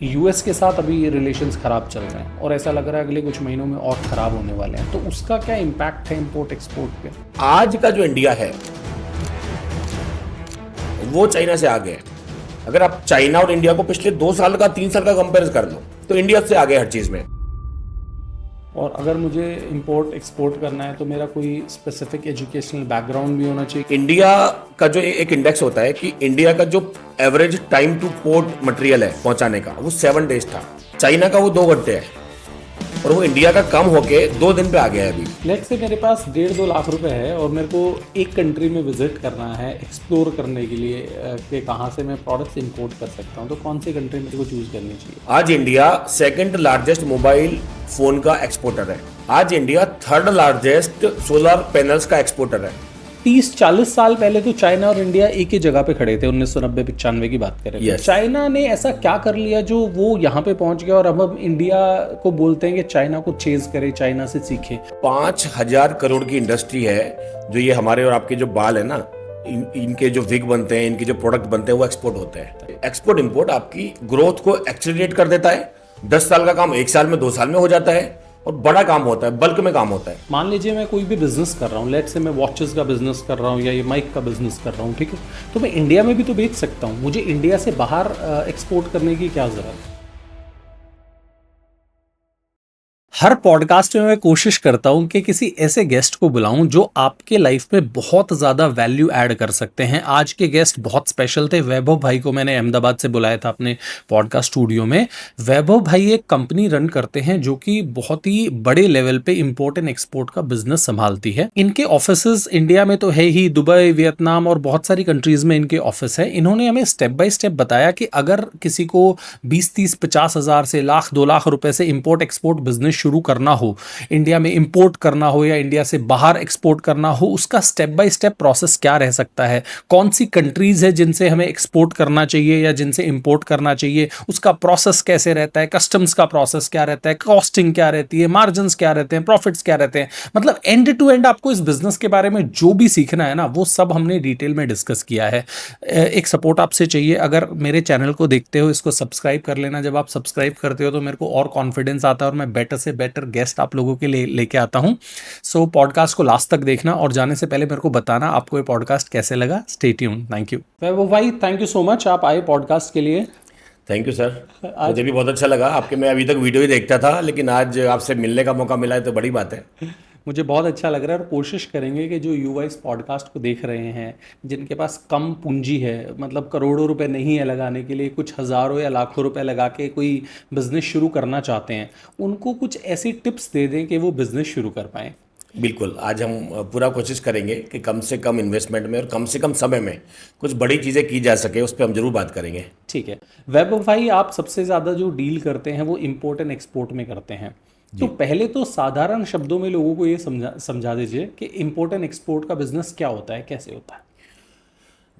US के साथ अभी रिलेशंस ख़राब चल रहे हैं और ऐसा लग रहा है अगले कुछ महीनों में और ख़राब होने वाले हैं, तो उसका क्या इम्पैक्ट है इंपोर्ट एक्सपोर्ट पे? आज का जो इंडिया है वो चाइना से आगे है। अगर आप चाइना और इंडिया को पिछले 2 साल का 3 साल का कंपेयर कर लो तो इंडिया से आगे हर चीज में। और अगर मुझे इंपोर्ट एक्सपोर्ट करना है तो मेरा कोई स्पेसिफिक एजुकेशनल बैकग्राउंड भी होना चाहिए? इंडिया का जो एक इंडेक्स होता है कि इंडिया का जो average time two port material है पहुंचाने का वो 7 डेज था। चाइना का वो 2 घंटे है और वो इंडिया का कम होके 2 दिन पे आ गया है अभी। लेट्स से मेरे पास 1.5-2 लाख रुपए है और मेरे को एक कंट्री में विजिट करना है एक्सप्लोर करने के लिए कि कहाँ से मैं प्रोडक्ट्स इंपोर्ट कर सकता हूँ, तो कौन सी कंट्री मेरे को चूज करनी चाहिए? आज India second largest mobile phone का एक्सपोर्टर है। आज India third largest solar panels का एक्सपोर्टर है। 30-40 साल पहले तो चाइना और इंडिया एक ही जगह पे खड़े थे। 1990-95 की बात करें तो चाइना ने ऐसा क्या कर लिया जो वो यहाँ पे पहुंच गया और अब हम इंडिया को बोलते हैं कि चाइना को चेज करे, चाइना से सीखे? 5,000 करोड़ की इंडस्ट्री है जो ये हमारे और आपके जो बाल है ना, इनके जो विग बनते हैं, इनके जो प्रोडक्ट बनते हैं वो एक्सपोर्ट होते हैं। एक्सपोर्ट इंपोर्ट आपकी ग्रोथ को एक्सेलरेट कर देता है। 10 साल का काम 1 साल में 2 साल में हो जाता है और बड़ा काम होता है, बल्क में काम होता है। मान लीजिए मैं कोई भी बिजनेस कर रहा हूँ, लेट्स से मैं वॉचेस का बिजनेस कर रहा हूँ या ये माइक का बिजनेस कर रहा हूँ, ठीक है, तो मैं इंडिया में भी तो बेच सकता हूँ। मुझे इंडिया से बाहर एक्सपोर्ट करने की क्या जरूरत है? हर पॉडकास्ट में मैं कोशिश करता हूं कि किसी ऐसे गेस्ट को बुलाऊं जो आपके लाइफ में बहुत ज़्यादा वैल्यू ऐड कर सकते हैं। आज के गेस्ट बहुत स्पेशल थे। वैभव भाई को मैंने अहमदाबाद से बुलाया था अपने पॉडकास्ट स्टूडियो में। वैभव भाई एक कंपनी रन करते हैं जो कि बहुत ही बड़े लेवल पे इंपोर्ट एंड एक्सपोर्ट का बिजनेस संभालती है। इनके ऑफिसेज इंडिया में तो है ही, दुबई, वियतनाम और बहुत सारी कंट्रीज में इनके ऑफिस है। इन्होंने हमें स्टेप बाय स्टेप बताया कि अगर किसी को 20-30-50 हज़ार से लाख 2 लाख रुपए से इंपोर्ट एक्सपोर्ट बिजनेस शुरू करना हो, इंडिया में इंपोर्ट करना हो या इंडिया से बाहर एक्सपोर्ट करना हो, उसका स्टेप बाय स्टेप प्रोसेस क्या रह सकता है, कौन सी कंट्रीज है जिनसे हमें एक्सपोर्ट करना चाहिए या जिनसे इंपोर्ट करना चाहिए, उसका प्रोसेस कैसे रहता है, कस्टम्स का प्रोसेस क्या रहता है, कॉस्टिंग क्या रहती है, मार्जिन क्या रहते हैं, प्रॉफिट्स क्या रहते हैं। मतलब एंड टू एंड आपको इस बिजनेस के बारे में जो भी सीखना है ना, वो सब हमने डिटेल में डिस्कस किया है। एक सपोर्ट आपसे चाहिए, अगर मेरे चैनल को देखते हो इसको सब्सक्राइब कर लेना। जब आप सब्सक्राइब करते हो तो मेरे को और कॉन्फिडेंस आता है और मैं बेटर से बेटर गेस्ट आप लोगों के लिए लेके आता हूं। सो पॉडकास्ट को लास्ट तक देखना और जाने से पहले मेरे को बताना आपको ये पॉडकास्ट कैसे लगा। Stay tuned. थैंक यू वैभव भाई, थैंक यू सो मच, आप आए पॉडकास्ट के लिए। थैंक यू सर, मुझे भी बहुत अच्छा लगा आपके। मैं अभी तक वीडियो ही देखता था लेकिन आज आपसे मिलने का मौका मिला है तो बड़ी बात है। मुझे बहुत अच्छा लग रहा है और कोशिश करेंगे कि जो युवा इस पॉडकास्ट को देख रहे हैं, जिनके पास कम पूंजी है, मतलब करोड़ों रुपए नहीं है लगाने के लिए, कुछ हज़ारों या लाखों रुपए लगा के कोई बिजनेस शुरू करना चाहते हैं, उनको कुछ ऐसी टिप्स दे दें कि वो बिजनेस शुरू कर पाएँ। बिल्कुल, आज हम पूरा कोशिश करेंगे कि कम से कम इन्वेस्टमेंट में और कम से कम समय में कुछ बड़ी चीज़ें की जा सके, उस पर हम जरूर बात करेंगे। ठीक है वैभव भाई, आप सबसे ज़्यादा जो डील करते हैं वो इंपोर्ट एंड एक्सपोर्ट में करते हैं, तो पहले तो साधारण शब्दों में लोगों को ये समझा दीजिए कि इंपोर्ट एंड एक्सपोर्ट का बिजनेस क्या होता है, कैसे होता है?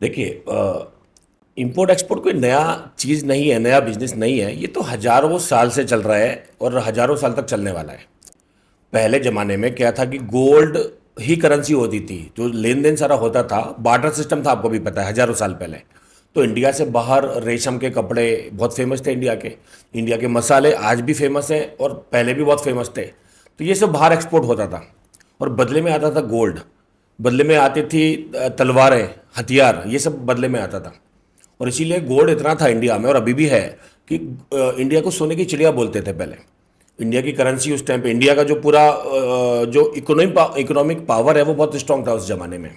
देखिए, इंपोर्ट एक्सपोर्ट कोई नया चीज़ नहीं है, नया बिजनेस नहीं है। ये तो हजारों साल से चल रहा है और हजारों साल तक चलने वाला है। पहले ज़माने में क्या था कि गोल्ड ही करेंसी होती थी, जो लेन देन सारा होता था, बार्टर सिस्टम था, आपको भी पता है, हजारों साल पहले। तो इंडिया से बाहर रेशम के कपड़े बहुत फेमस थे इंडिया के मसाले आज भी फेमस हैं और पहले भी बहुत फेमस थे। तो ये सब बाहर एक्सपोर्ट होता था और बदले में आता था गोल्ड, बदले में आती थी तलवारें, हथियार, ये सब बदले में आता था। और इसीलिए गोल्ड इतना था इंडिया में और अभी भी है कि इंडिया को सोने की चिड़िया बोलते थे पहले। इंडिया की करेंसी उस टाइम पे, इंडिया का जो पूरा जो इकोनॉमिक पावर है वो बहुत स्ट्रांग था उस जमाने में।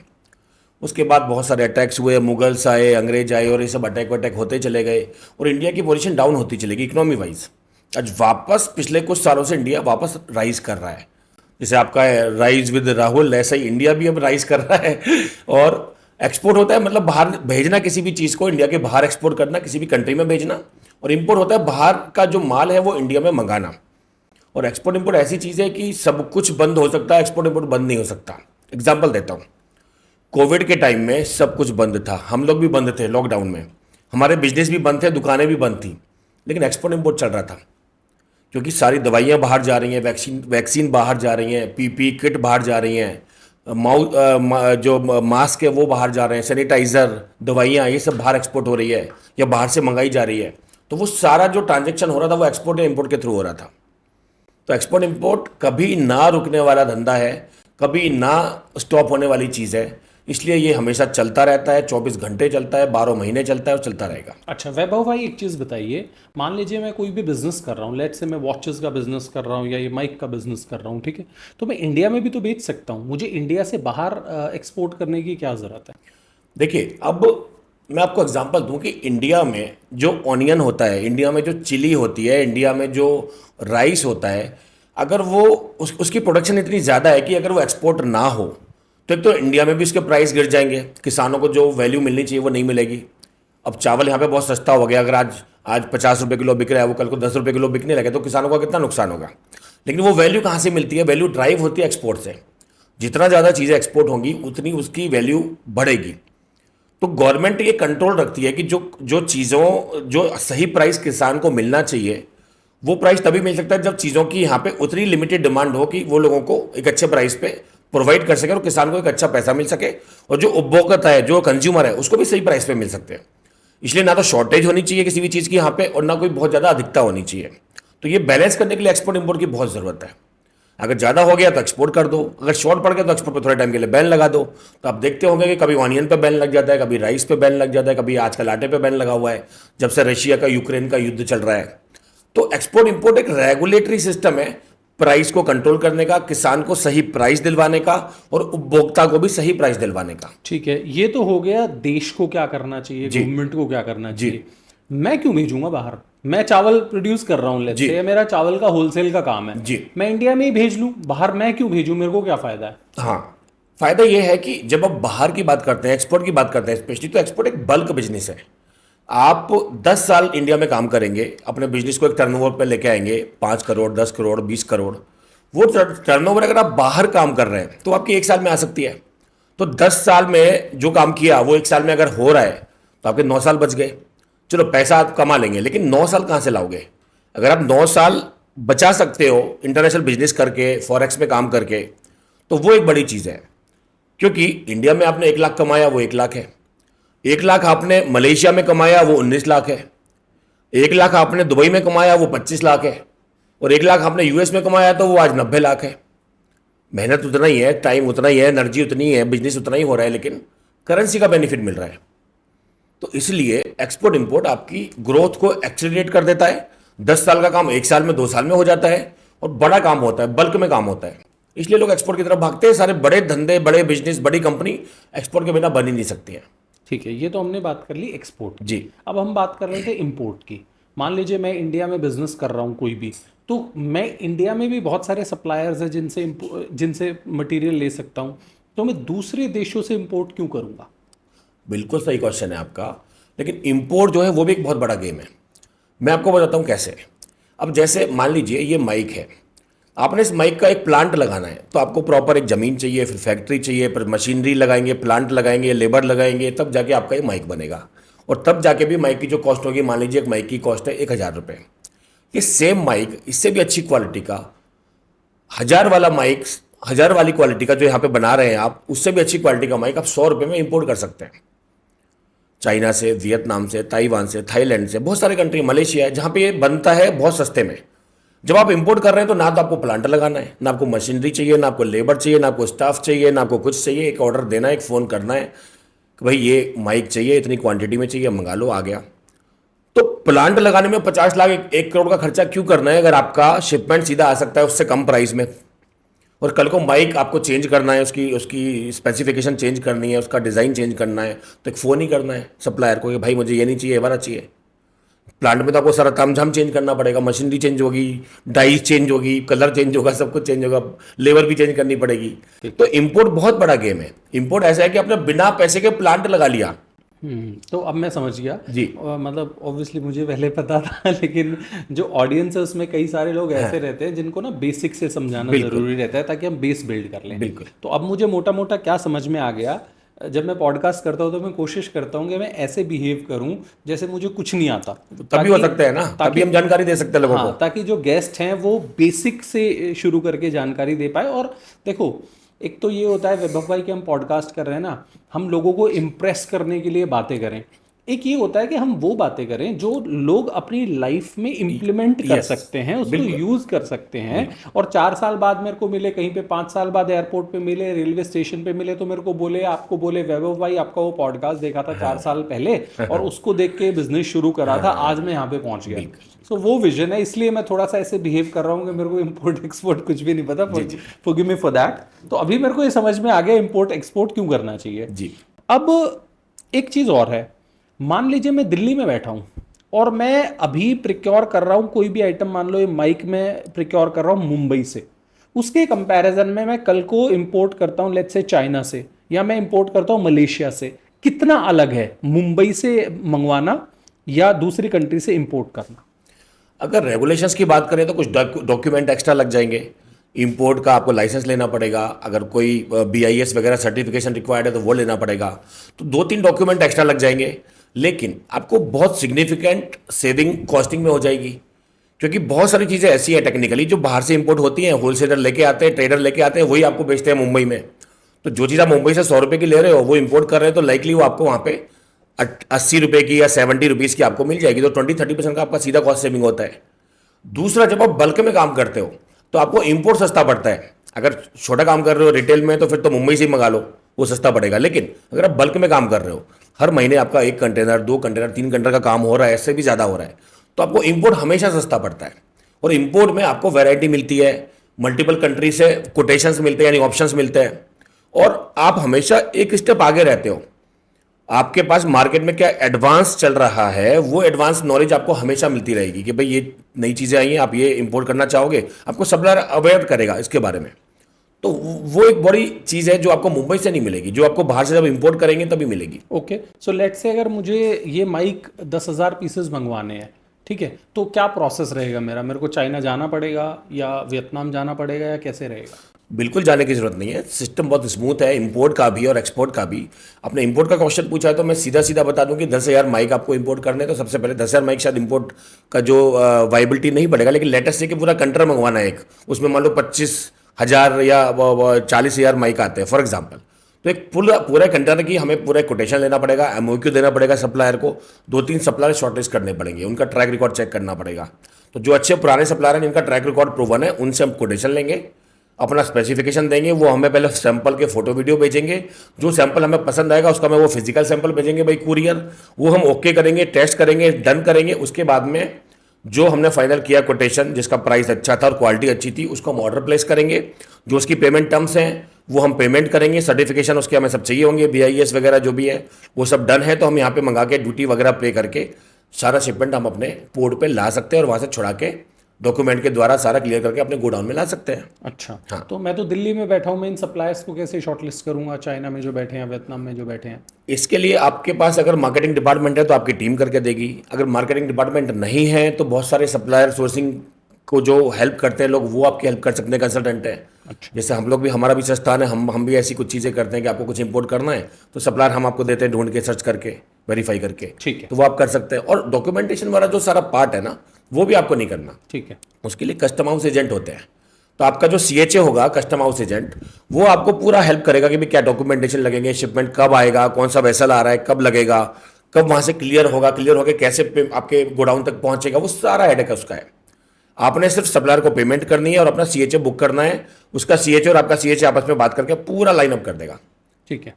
उसके बाद बहुत सारे अटैक्स हुए, मुगल्स आए, अंग्रेज आए और ये सब अटैक होते चले गए और इंडिया की पोजीशन डाउन होती चलेगी इकोनॉमी वाइज। आज वापस पिछले कुछ सालों से इंडिया वापस राइज कर रहा है। जैसे आपका है राइज विद राहुल, ऐसा ही इंडिया भी अब राइज कर रहा है। और एक्सपोर्ट होता है मतलब बाहर भेजना, किसी भी चीज़ को इंडिया के बाहर एक्सपोर्ट करना, किसी भी कंट्री में भेजना। और इंपोर्ट होता है बाहर का जो माल है वो इंडिया में मंगाना। और एक्सपोर्ट इंपोर्ट ऐसी चीज़ है कि सब कुछ बंद हो सकता है, एक्सपोर्ट इंपोर्ट बंद नहीं हो सकता। एग्जाम्पल देता हूँ, कोविड के टाइम में सब कुछ बंद था, हम लोग भी बंद थे लॉकडाउन में, हमारे बिजनेस भी बंद थे, दुकानें भी बंद थी, लेकिन एक्सपोर्ट इंपोर्ट चल रहा था क्योंकि सारी दवाइयाँ बाहर जा रही हैं, वैक्सीन बाहर जा रही हैं, पीपी किट बाहर जा रही हैं, जो मास्क है वो बाहर जा रहे हैं, सैनिटाइज़र, दवाइयाँ, ये सब बाहर एक्सपोर्ट हो रही है या बाहर से मंगाई जा रही है। तो वो सारा जो ट्रांजेक्शन हो रहा था वो एक्सपोर्ट या इम्पोर्ट के थ्रू हो रहा था। तो एक्सपोर्ट इंपोर्ट कभी ना रुकने वाला धंधा है, कभी ना स्टॉप होने वाली चीज़ है। इसलिए ये हमेशा चलता रहता है, 24 घंटे चलता है, 12 महीने चलता है और चलता रहेगा। अच्छा वैभव भाई, एक चीज़ बताइए, मान लीजिए मैं कोई भी बिजनेस कर रहा हूँ, लेट्स से मैं वॉचेस का बिजनेस कर रहा हूँ या ये माइक का बिजनेस कर रहा हूँ, ठीक है, तो मैं इंडिया में भी तो बेच सकता हूँ, मुझे इंडिया से बाहर एक्सपोर्ट करने की क्या ज़रूरत है? देखिए, अब मैं आपको एग्जांपल दूं कि इंडिया में जो ऑनियन होता है, इंडिया में जो चिली होती है, इंडिया में जो राइस होता है, अगर वो उसकी प्रोडक्शन इतनी ज़्यादा है कि अगर वो एक्सपोर्ट ना हो तो एक तो इंडिया में भी उसके प्राइस गिर जाएंगे, किसानों को जो वैल्यू मिलनी चाहिए वो नहीं मिलेगी। अब चावल यहाँ पे बहुत सस्ता हो गया, अगर आज आज 50 रुपये किलो बिक रहा है, वो कल को 10 रुपये किलो बिकने लगे तो किसानों का कितना नुकसान होगा। लेकिन वो वैल्यू कहाँ से मिलती है? वैल्यू ड्राइव होती है एक्सपोर्ट से। जितना ज़्यादा चीज़ें एक्सपोर्ट होंगी उतनी उसकी वैल्यू बढ़ेगी। तो गवर्नमेंट ये कंट्रोल रखती है कि जो जो चीज़ों जो सही प्राइस किसान को मिलना चाहिए वो प्राइस तभी मिल सकता है जब चीज़ों की यहाँ पे उतनी लिमिटेड डिमांड हो कि वो लोगों को एक अच्छे प्राइस पे प्रोवाइड कर सके और किसान को एक अच्छा पैसा मिल सके, और जो उपभोक्ता है, जो कंज्यूमर है, उसको भी सही प्राइस पे मिल सकते हैं। इसलिए ना तो शॉर्टेज होनी चाहिए किसी भी चीज़ की यहाँ पे, और ना कोई बहुत ज़्यादा अधिकता होनी चाहिए। तो ये बैलेंस करने के लिए एक्सपोर्ट इंपोर्ट की बहुत ज़रूरत है। अगर ज़्यादा हो गया तो एक्सपोर्ट कर दो, अगर शॉर्ट पड़ गया तो एक्सपोर्ट पे थोड़े टाइम के लिए बैन लगा दो। तो आप देखते होंगे कि कभी ऑनियन पे बैन लग जाता है, कभी राइस पे बैन लग जाता है, कभी आजकल आटे पे बैन लगा हुआ है जब से रशिया का यूक्रेन का युद्ध चल रहा है। तो एक्सपोर्ट इंपोर्ट एक रेगुलेटरी सिस्टम है प्राइस को कंट्रोल करने का, किसान को सही प्राइस दिलवाने का और उपभोक्ता को भी सही प्राइस दिलवाने का। ठीक है, ये तो हो गया देश को क्या करना चाहिए, जी गवर्नमेंट को क्या करना जी चाहिए। मैं क्यों भेजूंगा बाहर? मैं चावल प्रोड्यूस कर रहा हूँ, लेट्स जी से मेरा चावल का होलसेल का काम है, जी। मैं इंडिया में ही भेज लूँ, बाहर मैं क्यों भेजूं? मेरे को क्या फायदा है? हाँ, फायदा ये है कि जब आप बाहर की बात करते हैं, एक्सपोर्ट की बात करते हैं स्पेशली, तो एक्सपोर्ट एक बल्क बिजनेस है। आप 10 साल इंडिया में काम करेंगे, अपने बिजनेस को एक टर्नओवर पे लेके आएंगे, 5 करोड़, 10 करोड़, 20 करोड़। वो टर्नओवर अगर आप बाहर काम कर रहे हैं तो आपकी एक साल में आ सकती है। तो 10 साल में जो काम किया वो एक साल में अगर हो रहा है तो आपके 9 साल बच गए। चलो पैसा आप कमा लेंगे, लेकिन 9 साल कहाँ से लाओगे? अगर आप 9 साल बचा सकते हो इंटरनेशनल बिजनेस करके, फॉरेक्स में काम करके, तो वो एक बड़ी चीज़ है। क्योंकि इंडिया में आपने 1 लाख कमाया, वो 1 लाख है। 1 लाख आपने मलेशिया में कमाया, वो 19 लाख है। 1 लाख आपने दुबई में कमाया, वो 25 लाख है। और 1 लाख आपने यूएस में कमाया तो वो आज 90 लाख है। मेहनत उतना ही है, टाइम उतना ही है, एनर्जी उतनी है, बिजनेस उतना ही हो रहा है, लेकिन करेंसी का बेनिफिट मिल रहा है। तो इसलिए एक्सपोर्ट इंपोर्ट आपकी ग्रोथ को एक्सेलरेट कर देता है। 10 साल का काम 1 साल में, 2 साल में हो जाता है, और बड़ा काम होता है, बल्क में काम होता है। इसलिए लोग एक्सपोर्ट की तरफ भागते हैं। सारे बड़े धंधे, बड़े बिजनेस, बड़ी कंपनी एक्सपोर्ट के बिना बन ही नहीं सकती है। ठीक है, ये तो हमने बात कर ली एक्सपोर्ट की। जी अब हम बात कर रहे थे इंपोर्ट की। मान लीजिए मैं इंडिया में बिजनेस कर रहा हूँ कोई भी, तो मैं इंडिया में भी बहुत सारे सप्लायर्स हैं जिनसे मटेरियल ले सकता हूँ, तो मैं दूसरे देशों से इंपोर्ट क्यों करूँगा? बिल्कुल सही क्वेश्चन है आपका। लेकिन इंपोर्ट जो है वो भी एक बहुत बड़ा गेम है। मैं आपको बताता हूँ कैसे। अब जैसे मान लीजिए ये माइक है, आपने इस माइक का एक प्लांट लगाना है तो आपको प्रॉपर एक ज़मीन चाहिए, फिर फैक्ट्री चाहिए, फिर मशीनरी लगाएंगे, प्लांट लगाएंगे, लेबर लगाएंगे, तब जाके आपका ये माइक बनेगा। और तब जाके भी माइक की जो कॉस्ट होगी, मान लीजिए एक माइक की कॉस्ट है 1,000 रुपये। ये सेम माइक इससे भी अच्छी क्वालिटी का 1,000 वाला माइक, 1,000 वाली क्वालिटी का जो यहाँ पे बना रहे हैं आप, उससे भी अच्छी क्वालिटी का माइक आप 100 रुपये में इंपोर्ट कर सकते हैं। चाइना से, वियतनाम से, ताइवान से, थाईलैंड से, बहुत सारे कंट्री, मलेशिया है, जहाँ पे ये बनता है बहुत सस्ते में। जब आप इंपोर्ट कर रहे हैं तो ना तो आपको प्लांट लगाना है, ना आपको मशीनरी चाहिए, ना आपको लेबर चाहिए, ना आपको स्टाफ चाहिए, ना आपको कुछ चाहिए। एक ऑर्डर देना है, एक फ़ोन करना है कि भाई ये माइक चाहिए, इतनी क्वांटिटी में चाहिए, मंगा लो, आ गया। तो प्लांट लगाने में 50 लाख, 1 करोड़ का खर्चा क्यों करना है अगर आपका शिपमेंट सीधा आ सकता है उससे कम प्राइस में। और कल को माइक आपको चेंज करना है, उसकी उसकी स्पेसिफिकेशन चेंज करनी है, उसका डिज़ाइन चेंज करना है, तो एक फ़ोन ही करना है सप्लायर को कि भाई मुझे ये नहीं चाहिए, ये वाला चाहिए। प्लांट में तो आपको सारा तामझाम चेंज करना पड़ेगा, मशीनरी चेंज होगी, डाइस चेंज होगी, कलर चेंज होगा, सब कुछ चेंज होगा, लेबर भी चेंज करनी पड़ेगी। तो इंपोर्ट बहुत बड़ा गेम है। इंपोर्ट ऐसा है कि आपने बिना पैसे के प्लांट लगा लिया। तो अब मैं समझ गया। जी मतलब ऑब्वियसली मुझे पहले पता था लेकिन जो ऑडियंस है उसमें कई सारे लोग ऐसे रहते हैं जिनको ना बेसिक से समझाना ज़रूरी रहता है ताकि हम बेस बिल्ड कर लें। बिल्कुल। तो अब मुझे मोटा मोटा क्या समझ में आ गया, जब मैं पॉडकास्ट करता हूँ तो मैं कोशिश करता हूँ कि मैं ऐसे बिहेव करूँ जैसे मुझे कुछ नहीं आता, तभी हो सकता है ना, तभी हम जानकारी दे सकते हैं लोगों को। ताकि जो गेस्ट हैं वो बेसिक से शुरू करके जानकारी दे पाए। और देखो, एक तो ये होता है वैभव भाई कि हम पॉडकास्ट कर रहे हैं ना, हम लोगों को इम्प्रेस करने के लिए बातें करें, एक ये होता है कि हम वो बातें करें जो लोग अपनी लाइफ में इम्प्लीमेंट कर यस, सकते हैं, उसको बिल्कुल यूज कर सकते हैं। बिल्कुल। और 4 साल बाद मेरे को मिले कहीं पे, 5 साल बाद एयरपोर्ट पे मिले, रेलवे स्टेशन पे मिले, तो मेरे को बोले, आपको बोले वैभव भाई आपका वो पॉडकास्ट देखा था 4 साल पहले और उसको देख के बिजनेस शुरू करा था, आज मैं यहाँ पे पहुंच गया। बिल्कुल सो वो विजन है, इसलिए मैं थोड़ा सा ऐसे बिहेव कर रहा हूँ कि मेरे को इम्पोर्ट एक्सपोर्ट कुछ भी नहीं पता। Forgive me for that. तो अभी मेरे को ये समझ में आ गया इम्पोर्ट एक्सपोर्ट क्यों करना चाहिए। जी। अब एक चीज और है, मान लीजिए मैं दिल्ली में बैठा हूं और मैं अभी प्रिक्योर कर रहा हूं कोई भी आइटम, मान लो ये माइक में प्रिक्योर कर रहा हूं मुंबई से, उसके कंपैरिजन में मैं कल को इंपोर्ट करता हूं लेट्स से चाइना से, या मैं इंपोर्ट करता हूं मलेशिया से, कितना अलग है मुंबई से मंगवाना या दूसरी कंट्री से इंपोर्ट करना। अगर रेगुलेशंस की बात करें तो कुछ डॉक्यूमेंट एक्स्ट्रा लग जाएंगे। इंपोर्ट का आपको लाइसेंस लेना पड़ेगा, अगर कोई BIS वगैरह सर्टिफिकेशन रिक्वायर्ड है तो वो लेना पड़ेगा, तो 2-3 डॉक्यूमेंट एक्स्ट्रा लग जाएंगे। लेकिन आपको बहुत सिग्निफिकेंट सेविंग कॉस्टिंग में हो जाएगी, क्योंकि बहुत सारी चीज़ें ऐसी हैं टेक्निकली जो बाहर से इंपोर्ट होती हैं, होलसेलर लेके आते हैं, ट्रेडर लेके आते हैं, वही आपको बेचते हैं मुंबई में। तो जो चीज़ आप मुंबई से 100 रुपये की ले रहे हो वो इंपोर्ट कर रहे हैं, तो लाइकली वो आपको वहाँ पे 80 रुपये की या 70 रुपीज़ की आपको मिल जाएगी। तो 20-30% का आपका सीधा कॉस्ट सेविंग होता है। दूसरा, जब आप बल्क में काम करते हो तो आपको इंपोर्ट सस्ता पड़ता है। अगर छोटा काम कर रहे हो रिटेल में तो फिर तो मुंबई से ही मंगा लो, वो सस्ता पड़ेगा। लेकिन अगर आप बल्क में काम कर रहे हो, हर महीने आपका 1 कंटेनर, 2 कंटेनर, 3 कंटेनर का काम हो रहा है, इससे भी ज़्यादा हो रहा है, तो आपको इंपोर्ट हमेशा सस्ता पड़ता है। और इंपोर्ट में आपको वैरायटी मिलती है, मल्टीपल कंट्री से कोटेशंस मिलते हैं, यानी ऑप्शंस मिलते हैं, और आप हमेशा एक स्टेप आगे रहते हो। आपके पास मार्केट में क्या एडवांस चल रहा है, वो एडवांस नॉलेज आपको हमेशा मिलती रहेगी कि भाई ये नई चीज़ें आई हैं, आप ये इंपोर्ट करना चाहोगे, आपको सप्लायर अवेयर करेगा इसके बारे में। तो वो एक बड़ी चीज़ है जो आपको मुंबई से नहीं मिलेगी, जो आपको बाहर से जब इंपोर्ट करेंगे तभी मिलेगी। ओके, सो लेट्स से अगर मुझे ये माइक 10,000 पीसेस मंगवाने हैं, ठीक है, तो क्या प्रोसेस रहेगा मेरा? मेरे को चाइना जाना पड़ेगा या वियतनाम जाना पड़ेगा या कैसे रहेगा? बिल्कुल जाने की जरूरत नहीं है, सिस्टम बहुत स्मूथ है, इंपोर्ट का भी और एक्सपोर्ट का भी। आपने इंपोर्ट का क्वेश्चन पूछा है तो मैं सीधा सीधा बता दूं कि 10,000 माइक आपको इंपोर्ट करने हैं, तो सबसे पहले 10,000 माइक शायद इंपोर्ट का जो वाइबिलिटी नहीं बढ़ेगा, लेकिन लेटेस्ट से कि पूरा कंटेनर मंगवाना है एक, उसमें मान लो 25,000 या 40,000 माइक आते हैं फॉर एग्जाम्पल। तो एक पूरा पूरा कंटेनर की हमें पूरा कोटेशन लेना पड़ेगा, MOQ देना पड़ेगा सप्लायर को, 2-3 सप्लायर शॉर्टलिस्ट करने पड़ेंगे, उनका ट्रैक रिकॉर्ड चेक करना पड़ेगा। तो जो अच्छे पुराने सप्लायर हैं जिनका ट्रैक रिकॉर्ड प्रूवन है, उनसे हम कोटेशन लेंगे, अपना स्पेसिफिकेशन देंगे, वो हमें पहले सैंपल के फोटो वीडियो भेजेंगे, जो सैंपल हमें पसंद आएगा उसका मैं वो फिजिकल सैंपल भेजेंगे भाई कुरियर, वो हम ओके करेंगे, टेस्ट करेंगे, डन करेंगे। उसके बाद में जो हमने फाइनल किया कोटेशन, जिसका प्राइस अच्छा था और क्वालिटी अच्छी थी, उसको हम ऑर्डर प्लेस करेंगे। जो उसकी पेमेंट टर्म्स हैं वो हम पेमेंट करेंगे, सर्टिफिकेशन उसके हमें सब चाहिए होंगे, BIS वगैरह जो भी है वो सब डन है, तो हम यहाँ पे मंगा के ड्यूटी वगैरह पे करके सारा शिपमेंट हम अपने पोर्ट पे ला सकते हैं और वहाँ से छुड़ा के डॉक्यूमेंट के द्वारा सारा क्लियर करके अपने गोडाउन में ला सकते हैं। अच्छा, हाँ। तो मैं तो दिल्ली में बैठा हूँ, मैं इन सप्लायर्स को कैसे शॉर्टलिस्ट करूंगा, चाइना में जो बैठे हैं, वियतनाम में जो बैठे हैं? इसके लिए आपके पास अगर मार्केटिंग डिपार्टमेंट है तो आपकी टीम करके देगी। अगर मार्केटिंग डिपार्टमेंट नहीं है तो बहुत सारे सप्लायर सोर्सिंग को जो हेल्प करते हैं लोग, वो आपकी हेल्प कर सकते हैं, कंसल्टेंट है। अच्छा, जैसे हम लोग भी, हमारा भी संस्थान है, हम भी ऐसी कुछ चीज़ें करते हैं कि आपको कुछ इंपोर्ट करना है तो सप्लायर हम आपको देते हैं, ढूंढ के सर्च करके वेरीफाई करके, ठीक है, तो वो आप कर सकते हैं। और डॉक्यूमेंटेशन वाला जो सारा पार्ट है ना, वो भी आपको नहीं करना, ठीक है, उसके लिए कस्टम हाउस एजेंट होते हैं। तो आपका जो CHA होगा, कस्टम हाउस एजेंट, वो आपको पूरा हेल्प करेगा कि भाई क्या डॉक्यूमेंटेशन लगेंगे, शिपमेंट कब आएगा, कौन सा वेसल आ रहा है, कब लगेगा, कब वहाँ से क्लियर होगा, क्लियर होकर कैसे आपके गोडाउन तक पहुँचेगा, वो सारा हेडेक उसका है। आपने सिर्फ सप्लायर को पेमेंट करनी है और अपना CHA बुक करना है, उसका CHA और आपका CHA आपस में बात करके पूरा लाइनअप कर देगा। ठीक है।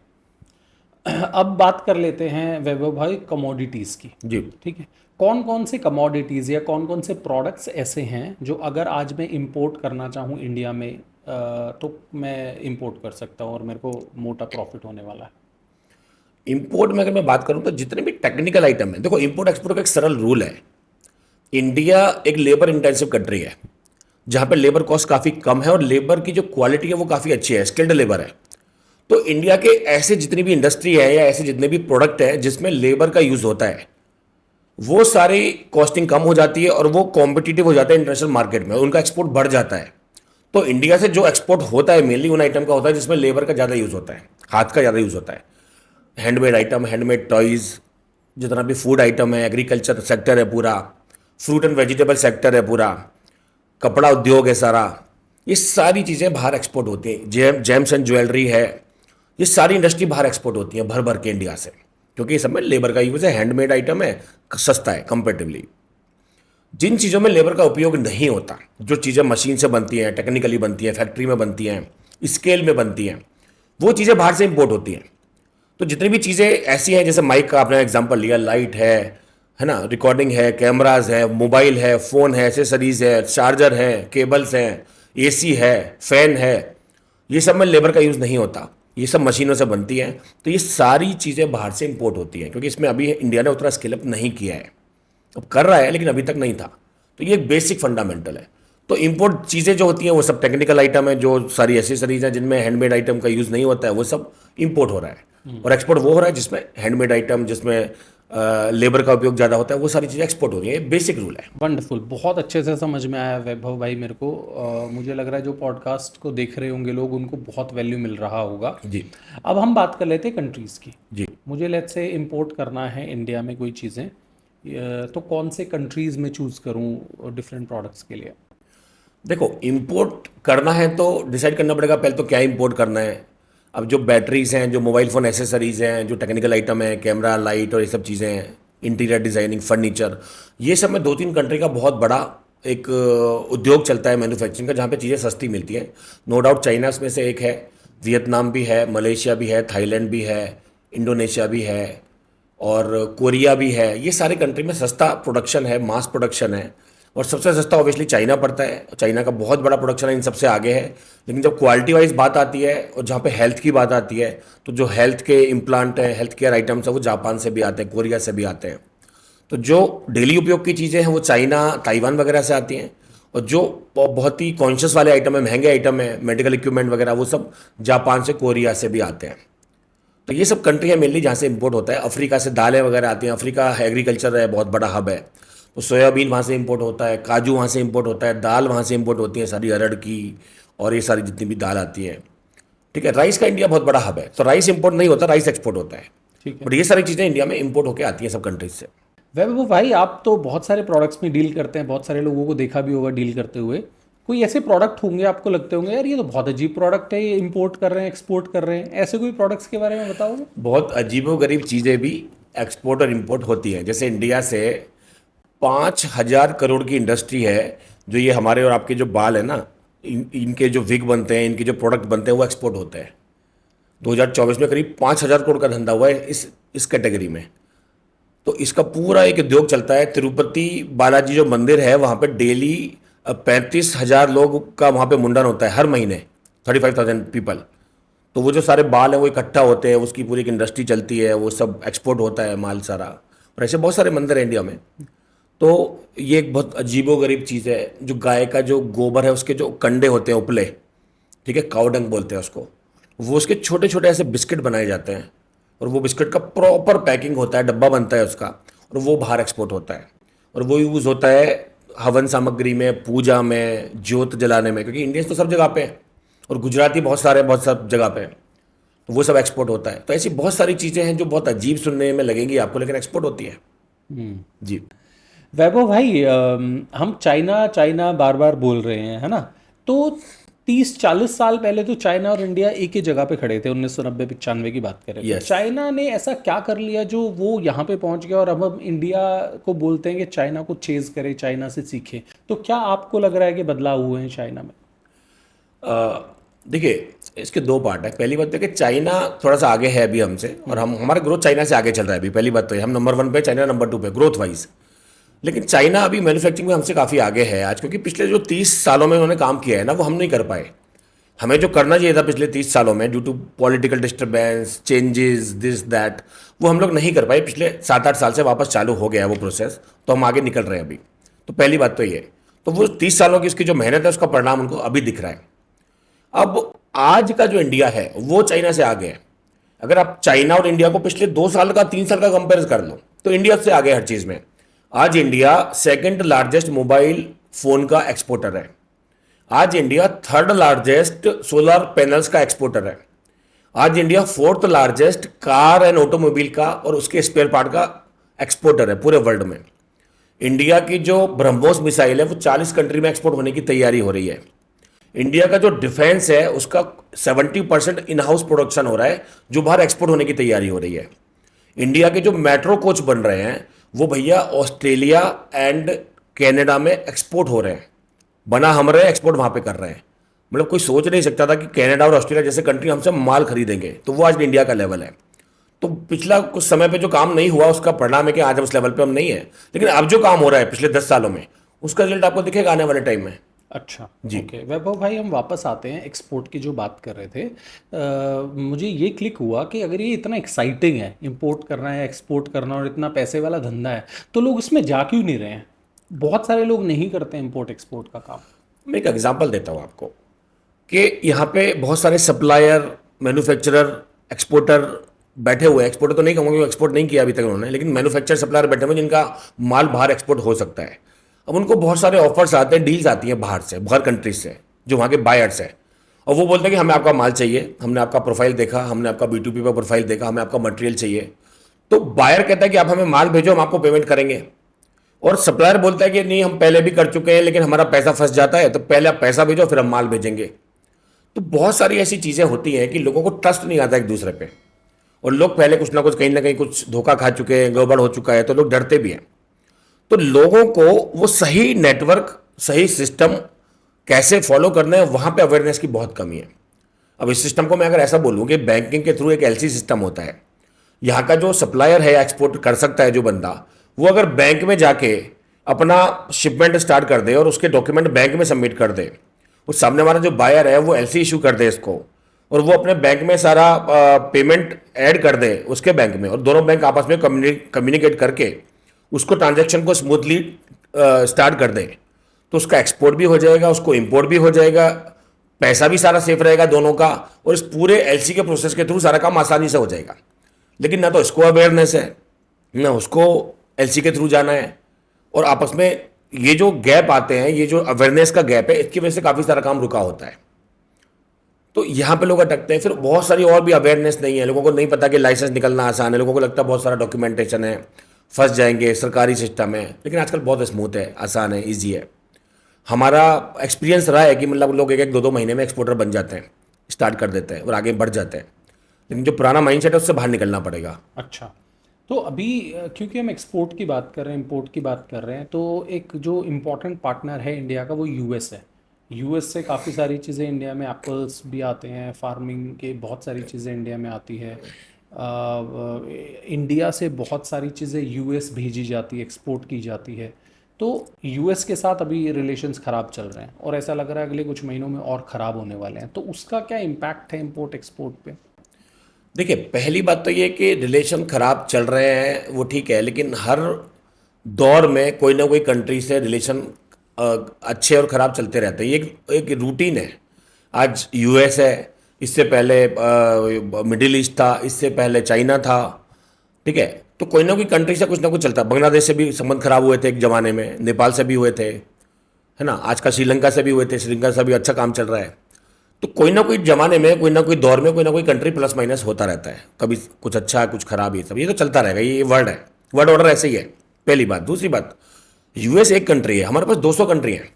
अब बात कर लेते हैं वैभव भाई कमोडिटीज़ की। जी। ठीक है, कौन कौन से कमोडिटीज़ या कौन कौन से प्रोडक्ट्स ऐसे हैं जो अगर आज मैं इंपोर्ट करना चाहूँ इंडिया में तो मैं इंपोर्ट कर सकता हूँ और मेरे को मोटा प्रॉफिट होने वाला है? इंपोर्ट में अगर मैं बात करूं तो जितने भी टेक्निकल आइटम है, देखो इंपोर्ट एक्सपोर्ट का एक सरल रूल है। इंडिया एक लेबर इंटेंसिव कंट्री है जहां पे लेबर कॉस्ट काफ़ी कम है और लेबर की जो क्वालिटी है वो काफ़ी अच्छी है, स्किल्ड लेबर है। तो इंडिया के ऐसे जितनी भी इंडस्ट्री है या ऐसे जितने भी प्रोडक्ट है जिसमें लेबर का यूज़ होता है, वो सारी कॉस्टिंग कम हो जाती है और वो कॉम्पिटिटिव हो जाता है इंटरनेशनल मार्केट में, उनका एक्सपोर्ट बढ़ जाता है। तो इंडिया से जो एक्सपोर्ट होता है मेनली उन आइटम का होता है जिसमें लेबर का ज़्यादा यूज़ होता है, हाथ का ज़्यादा यूज़ होता है। हैंडमेड आइटम, हैंडमेड टॉयज़, जितना भी फूड आइटम है, एग्रीकल्चर सेक्टर है पूरा, फ्रूट एंड वेजिटेबल सेक्टर है पूरा, कपड़ा उद्योग है सारा, ये सारी चीज़ें बाहर एक्सपोर्ट होती हैं। जेम्स एंड ज्वेलरी है, ये सारी इंडस्ट्री बाहर एक्सपोर्ट होती है भर भर के इंडिया से, क्योंकि इस सब में लेबर का यूज़ है, हैंडमेड आइटम है, सस्ता है कंपेरेटिवली। जिन चीज़ों में लेबर का उपयोग नहीं होता, जो चीज़ें मशीन से बनती हैं, टेक्निकली बनती हैं, फैक्ट्री में बनती हैं, स्केल में बनती हैं, वो चीज़ें बाहर से इंपोर्ट होती हैं। तो जितनी भी चीज़ें ऐसी हैं, जैसे माइक का आपने एग्जांपल लिया, लाइट है ना, रिकॉर्डिंग है, कैमराज है, मोबाइल है, फ़ोन है, एसेसरीज है, चार्जर है, केबल्स हैं, एसी है, फैन है, ये सब में लेबर का यूज़ नहीं होता, ये सब मशीनों से बनती हैं। तो ये सारी चीज़ें बाहर से इंपोर्ट होती हैं, क्योंकि इसमें अभी इंडिया ने उतना स्केल अप नहीं किया है। अब कर रहा है लेकिन अभी तक नहीं था। तो ये एक बेसिक फंडामेंटल है। तो इंपोर्ट चीज़ें जो होती हैं वो सब टेक्निकल आइटम है, जो सारी एसेसरीज हैं जिनमें हैंडमेड आइटम का यूज़ नहीं होता है, वो सब इंपोर्ट हो रहा है। और एक्सपोर्ट वो हो रहा है जिसमें हैंडमेड आइटम, जिसमें लेबर का उपयोग ज़्यादा होता है, वो सारी चीज़ें एक्सपोर्ट हो रही है। बेसिक रूल है। वंडरफुल, बहुत अच्छे से समझ में आया वैभव भाई मेरे को। मुझे लग रहा है जो पॉडकास्ट को देख रहे होंगे लोग, उनको बहुत वैल्यू मिल रहा होगा। जी अब हम बात कर लेते हैं कंट्रीज़ की। जी। मुझे लेट्स से इंपोर्ट करना है इंडिया में कोई चीज़ें, तो कौन से कंट्रीज़ में चूज़ करूँ डिफरेंट प्रोडक्ट्स के लिए? देखो, इंपोर्ट करना है तो डिसाइड करना पड़ेगा पहले तो क्या इंपोर्ट करना है। अब जो बैटरीज हैं, जो मोबाइल फ़ोन एसेसरीज हैं, जो टेक्निकल आइटम है, कैमरा, लाइट और ये सब चीज़ें हैं, इंटीरियर डिज़ाइनिंग, फर्नीचर, ये सब में 2-3 कंट्री का बहुत बड़ा एक उद्योग चलता है मैन्युफैक्चरिंग का, जहाँ पे चीज़ें सस्ती मिलती हैं। नो डाउट चाइना इसमें से एक है, वियतनाम भी है, मलेशिया भी है, थाईलैंड भी है, इंडोनेशिया भी है और कोरिया भी है। ये सारे कंट्री में सस्ता प्रोडक्शन है, मास प्रोडक्शन है। और सबसे सस्ता ऑब्वियसली चाइना पड़ता है, चाइना का बहुत बड़ा प्रोडक्शन है, इन सबसे आगे है। लेकिन जब क्वालिटी वाइज बात आती है और जहाँ पे हेल्थ की बात आती है, तो जो हेल्थ के इम्प्लांट हैं, हेल्थ केयर आइटम्स हैं, वो जापान से भी आते हैं, कोरिया से भी आते हैं। तो जो डेली उपयोग की चीज़ें हैं वो चाइना, ताइवान वगैरह से आती हैं। और जो बहुत ही कॉन्शियस वाले आइटम है, महंगे आइटम है, मेडिकल इक्विपमेंट वगैरह, वो सब जापान से, कोरिया से भी आते हैं। तो ये सब कंट्री है मेनली जहाँ से इंपोर्ट होता है। अफ्रीका से दालें वगैरह आती हैं, अफ्रीका एग्रीकल्चर है, बहुत बड़ा हब है, तो सोयाबीन वहाँ से इंपोर्ट होता है, काजू वहाँ से इंपोर्ट होता है, दाल वहाँ से इंपोर्ट होती है, सारी अरहर की और ये सारी जितनी भी दाल आती है। ठीक है, राइस का इंडिया बहुत बड़ा हब है, तो राइस इंपोर्ट नहीं होता, राइस एक्सपोर्ट होता है। ठीक है बट ये सारी चीज़ें इंडिया में इंपोर्ट होकर आती हैं सब कंट्रीज से। वैभव भाई, आप तो बहुत सारे प्रोडक्ट्स में डील करते हैं, बहुत सारे लोगों को देखा भी होगा डील करते हुए। कोई ऐसे प्रोडक्ट होंगे आपको लगते होंगे यार ये तो बहुत अजीब प्रोडक्ट है, ये इंपोर्ट कर रहे हैं, एक्सपोर्ट कर रहे हैं, ऐसे कोई प्रोडक्ट्स के बारे में बताओगे? बहुत अजीबोगरीब चीज़ें भी एक्सपोर्ट और इंपोर्ट होती हैं। जैसे इंडिया से 5,000 करोड़ की इंडस्ट्री है, जो ये हमारे और आपके जो बाल है ना, इनके जो विग बनते हैं, इनके जो प्रोडक्ट बनते हैं, वो एक्सपोर्ट होते हैं। 2024 में करीब 5,000 करोड़ का धंधा हुआ है इस कैटेगरी में। तो इसका पूरा एक उद्योग चलता है। तिरुपति बालाजी जो मंदिर है, वहाँ पे डेली 35,000 लोग का वहाँ पे मुंडन होता है हर महीने, 35,000 पीपल। तो वो जो सारे बाल हैं वो इकट्ठा होते हैं, उसकी पूरी एक इंडस्ट्री चलती है, वो सब एक्सपोर्ट होता है माल सारा। और ऐसे बहुत सारे मंदिर हैं इंडिया में। तो ये एक बहुत अजीबोगरीब चीज़ है। जो गाय का जो गोबर है, उसके जो कंडे होते हैं, उपले, ठीक है, काउडंग बोलते हैं उसको, वो उसके छोटे छोटे ऐसे बिस्किट बनाए जाते हैं। और वो बिस्किट का प्रॉपर पैकिंग होता है, डब्बा बनता है उसका, और वो बाहर एक्सपोर्ट होता है। और वो यूज़ होता है हवन सामग्री में, पूजा में, ज्योत जलाने में, क्योंकि इंडियंस तो सब जगह पे हैं और गुजराती बहुत सारे, बहुत सब जगह पे हैं। तो वो सब एक्सपोर्ट होता है। तो ऐसी बहुत सारी चीज़ें हैं जो बहुत अजीब सुनने में लगेंगी आपको, लेकिन एक्सपोर्ट होती है। जी। वैभव भाई, हम चाइना चाइना बार बार बोल रहे हैं, है ना? तो 30-40 साल पहले तो चाइना और इंडिया एक ही जगह पे खड़े थे, 1990-95 की बात करें तो। Yes. चाइना ने ऐसा क्या कर लिया जो वो यहाँ पे पहुंच गया, और अब हम इंडिया को बोलते हैं कि चाइना को चेज करे, चाइना से सीखे। तो क्या आपको लग रहा है कि बदलाव हुए हैं चाइना में? देखिए, इसके दो पार्ट है। पहली बात तो कि चाइना थोड़ा सा आगे है अभी हमसे, और हमारा ग्रोथ चाइना से आगे चल रहा है अभी। पहली बात तो हम नंबर 1 पे, चाइना नंबर 2 पे ग्रोथ वाइज। लेकिन चाइना अभी मैन्युफैक्चरिंग में हमसे काफ़ी आगे है आज, क्योंकि पिछले जो 30 सालों में उन्होंने काम किया है ना, वो हम नहीं कर पाए। हमें जो करना चाहिए था पिछले 30 सालों में, due to political disturbance, changes, this that, वो हम लोग नहीं कर पाए। पिछले 7-8 साल से वापस चालू हो गया है वो प्रोसेस, तो हम आगे निकल रहे हैं अभी। तो पहली बात तो ये, तो वो 30 सालों की उसकी जो मेहनत है, उसका परिणाम उनको अभी दिख रहा है। अब आज का जो इंडिया है वो चाइना से आगे है। अगर आप चाइना और इंडिया को पिछले 2 साल का, 3 साल का कंपेयर कर लो, तो इंडिया से आगे हर चीज़ में। आज India second largest mobile phone का एक्सपोर्टर है। आज India third largest solar panels का एक्सपोर्टर है। आज India fourth largest car and automobile का और उसके स्पेयर पार्ट का एक्सपोर्टर है पूरे वर्ल्ड में। इंडिया की जो ब्रह्मोस मिसाइल है वो 40 कंट्री में एक्सपोर्ट होने की तैयारी हो रही है। इंडिया का जो डिफेंस है उसका 70% इन हाउस प्रोडक्शन हो रहा है, जो बाहर एक्सपोर्ट होने की तैयारी हो रही है। इंडिया के जो मेट्रो कोच बन रहे हैं वो भैया ऑस्ट्रेलिया एंड कनाडा में एक्सपोर्ट हो रहे हैं। बना हम रहे हैं, एक्सपोर्ट वहां पे कर रहे हैं। मतलब कोई सोच नहीं सकता था कि कनाडा और ऑस्ट्रेलिया जैसे कंट्री हमसे माल खरीदेंगे, तो वो आज इंडिया का लेवल है। तो पिछला कुछ समय पे जो काम नहीं हुआ उसका परिणाम है कि आज हम उस लेवल पे हम नहीं है, लेकिन अब जो काम हो रहा है पिछले 10 सालों में उसका रिजल्ट आपको दिखेगा आने वाले टाइम में। अच्छा। जी। ओके वैभव भाई, हम वापस आते हैं एक्सपोर्ट की जो बात कर रहे थे। मुझे ये क्लिक हुआ कि अगर ये इतना एक्साइटिंग है, इंपोर्ट करना है एक्सपोर्ट करना और इतना पैसे वाला धंधा है, तो लोग इसमें जा क्यों नहीं रहे हैं? बहुत सारे लोग नहीं करते इंपोर्ट एक्सपोर्ट का काम। मैं एक एग्जांपल देता हूँ आपको कि यहाँ पे बहुत सारे सप्लायर, मैन्युफैक्चरर, एक्सपोर्टर बैठे हुए हैं। एक्सपोर्टर तो नहीं कहूँगा क्योंकि एक्सपोर्ट नहीं किया अभी तक उन्होंने, लेकिन मैन्युफैक्चर सप्लायर बैठे हुए हैं जिनका माल बाहर एक्सपोर्ट हो सकता है। अब उनको बहुत सारे ऑफर्स आते हैं, डील्स आती हैं बाहर से, बाहर कंट्रीज से, जो वहाँ के बायर्स हैं, और वो बोलते हैं कि हमें आपका माल चाहिए, हमने आपका प्रोफाइल देखा, हमने आपका B2B पर प्रोफाइल देखा, हमें आपका मटेरियल चाहिए। तो बायर कहता है कि आप हमें माल भेजो, हम आपको पेमेंट करेंगे। और सप्लायर बोलता है कि नहीं, हम पहले भी कर चुके हैं लेकिन हमारा पैसा फंस जाता है, तो पहले आप पैसा भेजो फिर हम माल भेजेंगे। तो बहुत सारी ऐसी चीज़ें होती हैं कि लोगों को ट्रस्ट नहीं आता एक दूसरे पे, और लोग पहले कुछ ना कहीं कुछ धोखा खा चुके हैं, गड़बड़ हो चुका है, तो लोग डरते भी हैं। तो लोगों को वो सही नेटवर्क, सही सिस्टम कैसे फॉलो करना है, वहाँ पे अवेयरनेस की बहुत कमी है। अब इस सिस्टम को मैं अगर ऐसा बोलूँ कि बैंकिंग के थ्रू एक LC सिस्टम होता है, यहाँ का जो सप्लायर है, एक्सपोर्ट कर सकता है जो बंदा, वो अगर बैंक में जाके अपना शिपमेंट स्टार्ट कर दे और उसके डॉक्यूमेंट बैंक में सबमिट कर दे, उस सामने वाला जो बायर है वो LC इशू कर दे इसको, और वो अपने बैंक में सारा पेमेंट ऐड कर दे उसके बैंक में, और दोनों बैंक आपस में कम्युनिकेट करके उसको ट्रांजैक्शन को स्मूथली स्टार्ट कर दें, तो उसका एक्सपोर्ट भी हो जाएगा, उसको इंपोर्ट भी हो जाएगा, पैसा भी सारा सेफ रहेगा दोनों का, और इस पूरे LC के प्रोसेस के थ्रू सारा काम आसानी से हो जाएगा। लेकिन ना तो इसको अवेयरनेस है, ना उसको LC के थ्रू जाना है, और आपस में ये जो गैप आते हैं, ये जो अवेयरनेस का गैप है, इसकी वजह से काफ़ी सारा काम रुका होता है। तो यहाँ पे लोग अटकते हैं। फिर बहुत सारी और भी अवेयरनेस नहीं है, लोगों को नहीं पता कि लाइसेंस निकलना आसान है, लोगों को लगता है बहुत सारा डॉक्यूमेंटेशन है, फंस जाएंगे, सरकारी सिस्टम है। लेकिन आजकल बहुत स्मूथ है, आसान है, ईजी है। हमारा एक्सपीरियंस रहा है कि मतलब लोग 1-1, 2-2 महीने में एक्सपोर्टर बन जाते हैं, स्टार्ट कर देते हैं और आगे बढ़ जाते हैं। लेकिन जो पुराना माइंडसेट है उससे बाहर निकलना पड़ेगा। अच्छा। तो अभी क्योंकि हम एक्सपोर्ट की बात कर रहे हैं, इंपोर्ट की बात कर रहे हैं, तो एक जो इम्पोर्टेंट पार्टनर है इंडिया का वो यूएस है। यूएस से काफ़ी सारी चीज़ें इंडिया में, एप्पल्स भी आते हैं, फार्मिंग के बहुत सारी चीज़ें इंडिया में आती है। इंडिया से बहुत सारी चीज़ें यूएस भेजी जाती है, एक्सपोर्ट की जाती है। तो यूएस के साथ अभी रिलेशंस ख़राब चल रहे हैं और ऐसा लग रहा है अगले कुछ महीनों में और ख़राब होने वाले हैं। तो उसका क्या इम्पैक्ट है इंपोर्ट एक्सपोर्ट पे? देखिए, पहली बात तो ये कि रिलेशन खराब चल रहे हैं वो ठीक है, लेकिन हर दौर में कोई ना कोई कंट्री से रिलेशन अच्छे और ख़राब चलते रहते हैं। ये एक रूटीन है। आज US है, इससे पहले मिडिल ईस्ट था, इससे पहले चाइना था, ठीक है। तो कोई ना कोई कंट्री से कुछ ना कुछ चलता। बांग्लादेश से भी संबंध खराब हुए थे एक ज़माने में, नेपाल से भी हुए थे, है ना, आज का श्रीलंका से भी हुए थे, श्रीलंका से भी अच्छा काम चल रहा है। तो कोई ना कोई जमाने में, कोई ना कोई दौर में, कोई ना कोई कंट्री प्लस माइनस होता रहता है, कभी कुछ अच्छा कुछ खराब, ये सब ये तो चलता रहेगा। ये वर्ल्ड है, वर्ल्ड ऑर्डर ऐसे ही है। पहली बात। दूसरी बात, US एक कंट्री है, हमारे पास 200 कंट्री हैं।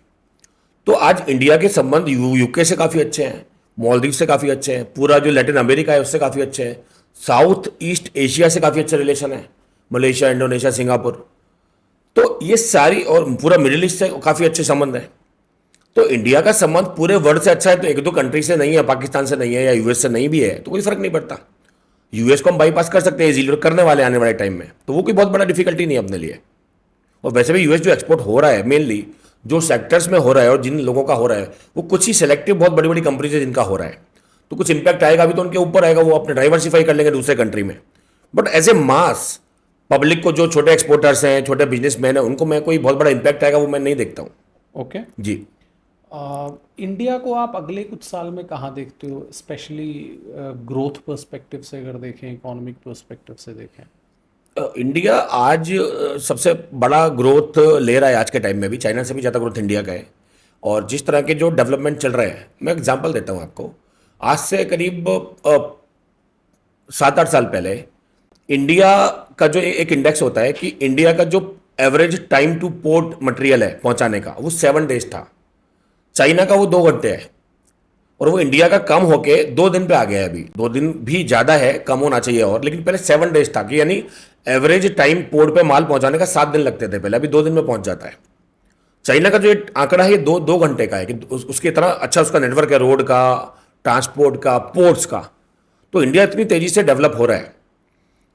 तो आज इंडिया के संबंध UK से काफ़ी अच्छे हैं, मालदीव से काफ़ी अच्छे हैं, पूरा जो लैटिन अमेरिका है उससे काफ़ी अच्छे हैं, साउथ ईस्ट एशिया से काफ़ी अच्छे रिलेशन है, मलेशिया, इंडोनेशिया, सिंगापुर। तो ये सारी, और पूरा मिडिल ईस्ट से काफ़ी अच्छे संबंध हैं। तो इंडिया का संबंध पूरे वर्ल्ड से अच्छा है, तो 1-2 कंट्री से नहीं है, पाकिस्तान से नहीं है या US से नहीं भी है, तो कोई फर्क नहीं पड़ता। US को हम बाईपास कर सकते हैं इजीली, करने वाले आने वाले टाइम में, तो वो कोई बहुत बड़ा डिफिकल्टी नहीं है अपने लिए। और वैसे भी US जो एक्सपोर्ट हो रहा है, मेनली जो सेक्टर्स में हो रहा है और जिन लोगों का हो रहा है, वो कुछ ही सेलेक्टिव बहुत बड़ी बड़ी कंपनीज है जिनका हो रहा है। तो कुछ इंपैक्ट आएगा भी तो उनके ऊपर आएगा, वो अपने डाइवर्सिफाई कर लेंगे दूसरे कंट्री में। But as a mass public को, जो छोटे एक्सपोर्टर्स हैं, छोटे बिजनेसमैन हैं, उनको मैं कोई बहुत बड़ा इंपैक्ट आएगा वो मैं नहीं देखता हूँ। ओके। जी। इंडिया को आप अगले कुछ साल में कहाँ देखते हो, स्पेशली ग्रोथ पर्सपेक्टिव से अगर देखें, इकोनॉमिक पर्सपेक्टिव से देखें? इंडिया आज सबसे बड़ा ग्रोथ ले रहा है आज के टाइम में भी, चाइना से भी ज़्यादा ग्रोथ इंडिया का है। और जिस तरह के जो डेवलपमेंट चल रहे हैं, मैं एग्जांपल देता हूँ आपको। आज से करीब 7-8 साल पहले इंडिया का जो एक इंडेक्स होता है कि इंडिया का जो average time two port material है पहुंचाने का, वो 7 days था। चाइना का वो 2 घंटे है। और वो इंडिया का कम होके 2 दिन पे आ गया है। अभी 2 दिन भी ज़्यादा है, कम होना चाहिए और, लेकिन पहले 7 डेज था कि यानी एवरेज टाइम पोर्ट पे माल पहुंचाने का 7 दिन लगते थे पहले, अभी 2 दिन में पहुंच जाता है। चाइना का जो ये आंकड़ा है ये 2 घंटे का है कि उसके इतना अच्छा उसका नेटवर्क है, रोड का, ट्रांसपोर्ट का, पोर्ट्स का। तो इंडिया इतनी तेजी से डेवलप हो रहा है,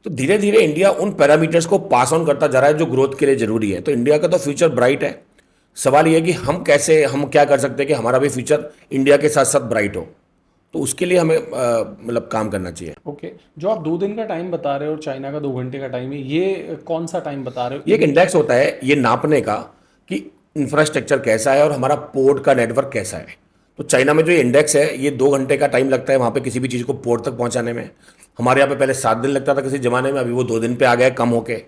तो धीरे धीरे इंडिया उन पैरामीटर्स को पास ऑन करता जा रहा है जो ग्रोथ के लिए जरूरी है। तो इंडिया का तो फ्यूचर ब्राइट है। सवाल ये है कि हम क्या कर सकते हैं कि हमारा भी फ्यूचर इंडिया के साथ साथ ब्राइट हो। तो उसके लिए हमें मतलब काम करना चाहिए। ओके, जो आप 2 दिन का टाइम बता रहे हो और चाइना का 2 घंटे का टाइम है, ये कौन सा टाइम बता रहे हो? ये एक इंडेक्स होता है ये नापने का कि इंफ्रास्ट्रक्चर कैसा है और हमारा पोर्ट का नेटवर्क कैसा है। तो चाइना में जो ये इंडेक्स है ये 2 घंटे का टाइम लगता है वहाँ पे किसी भी चीज़ को पोर्ट तक पहुँचाने में। हमारे यहाँ पे पहले 7 दिन लगता था किसी ज़माने में, अभी वो 2 दिन पे आ गया है कम होके,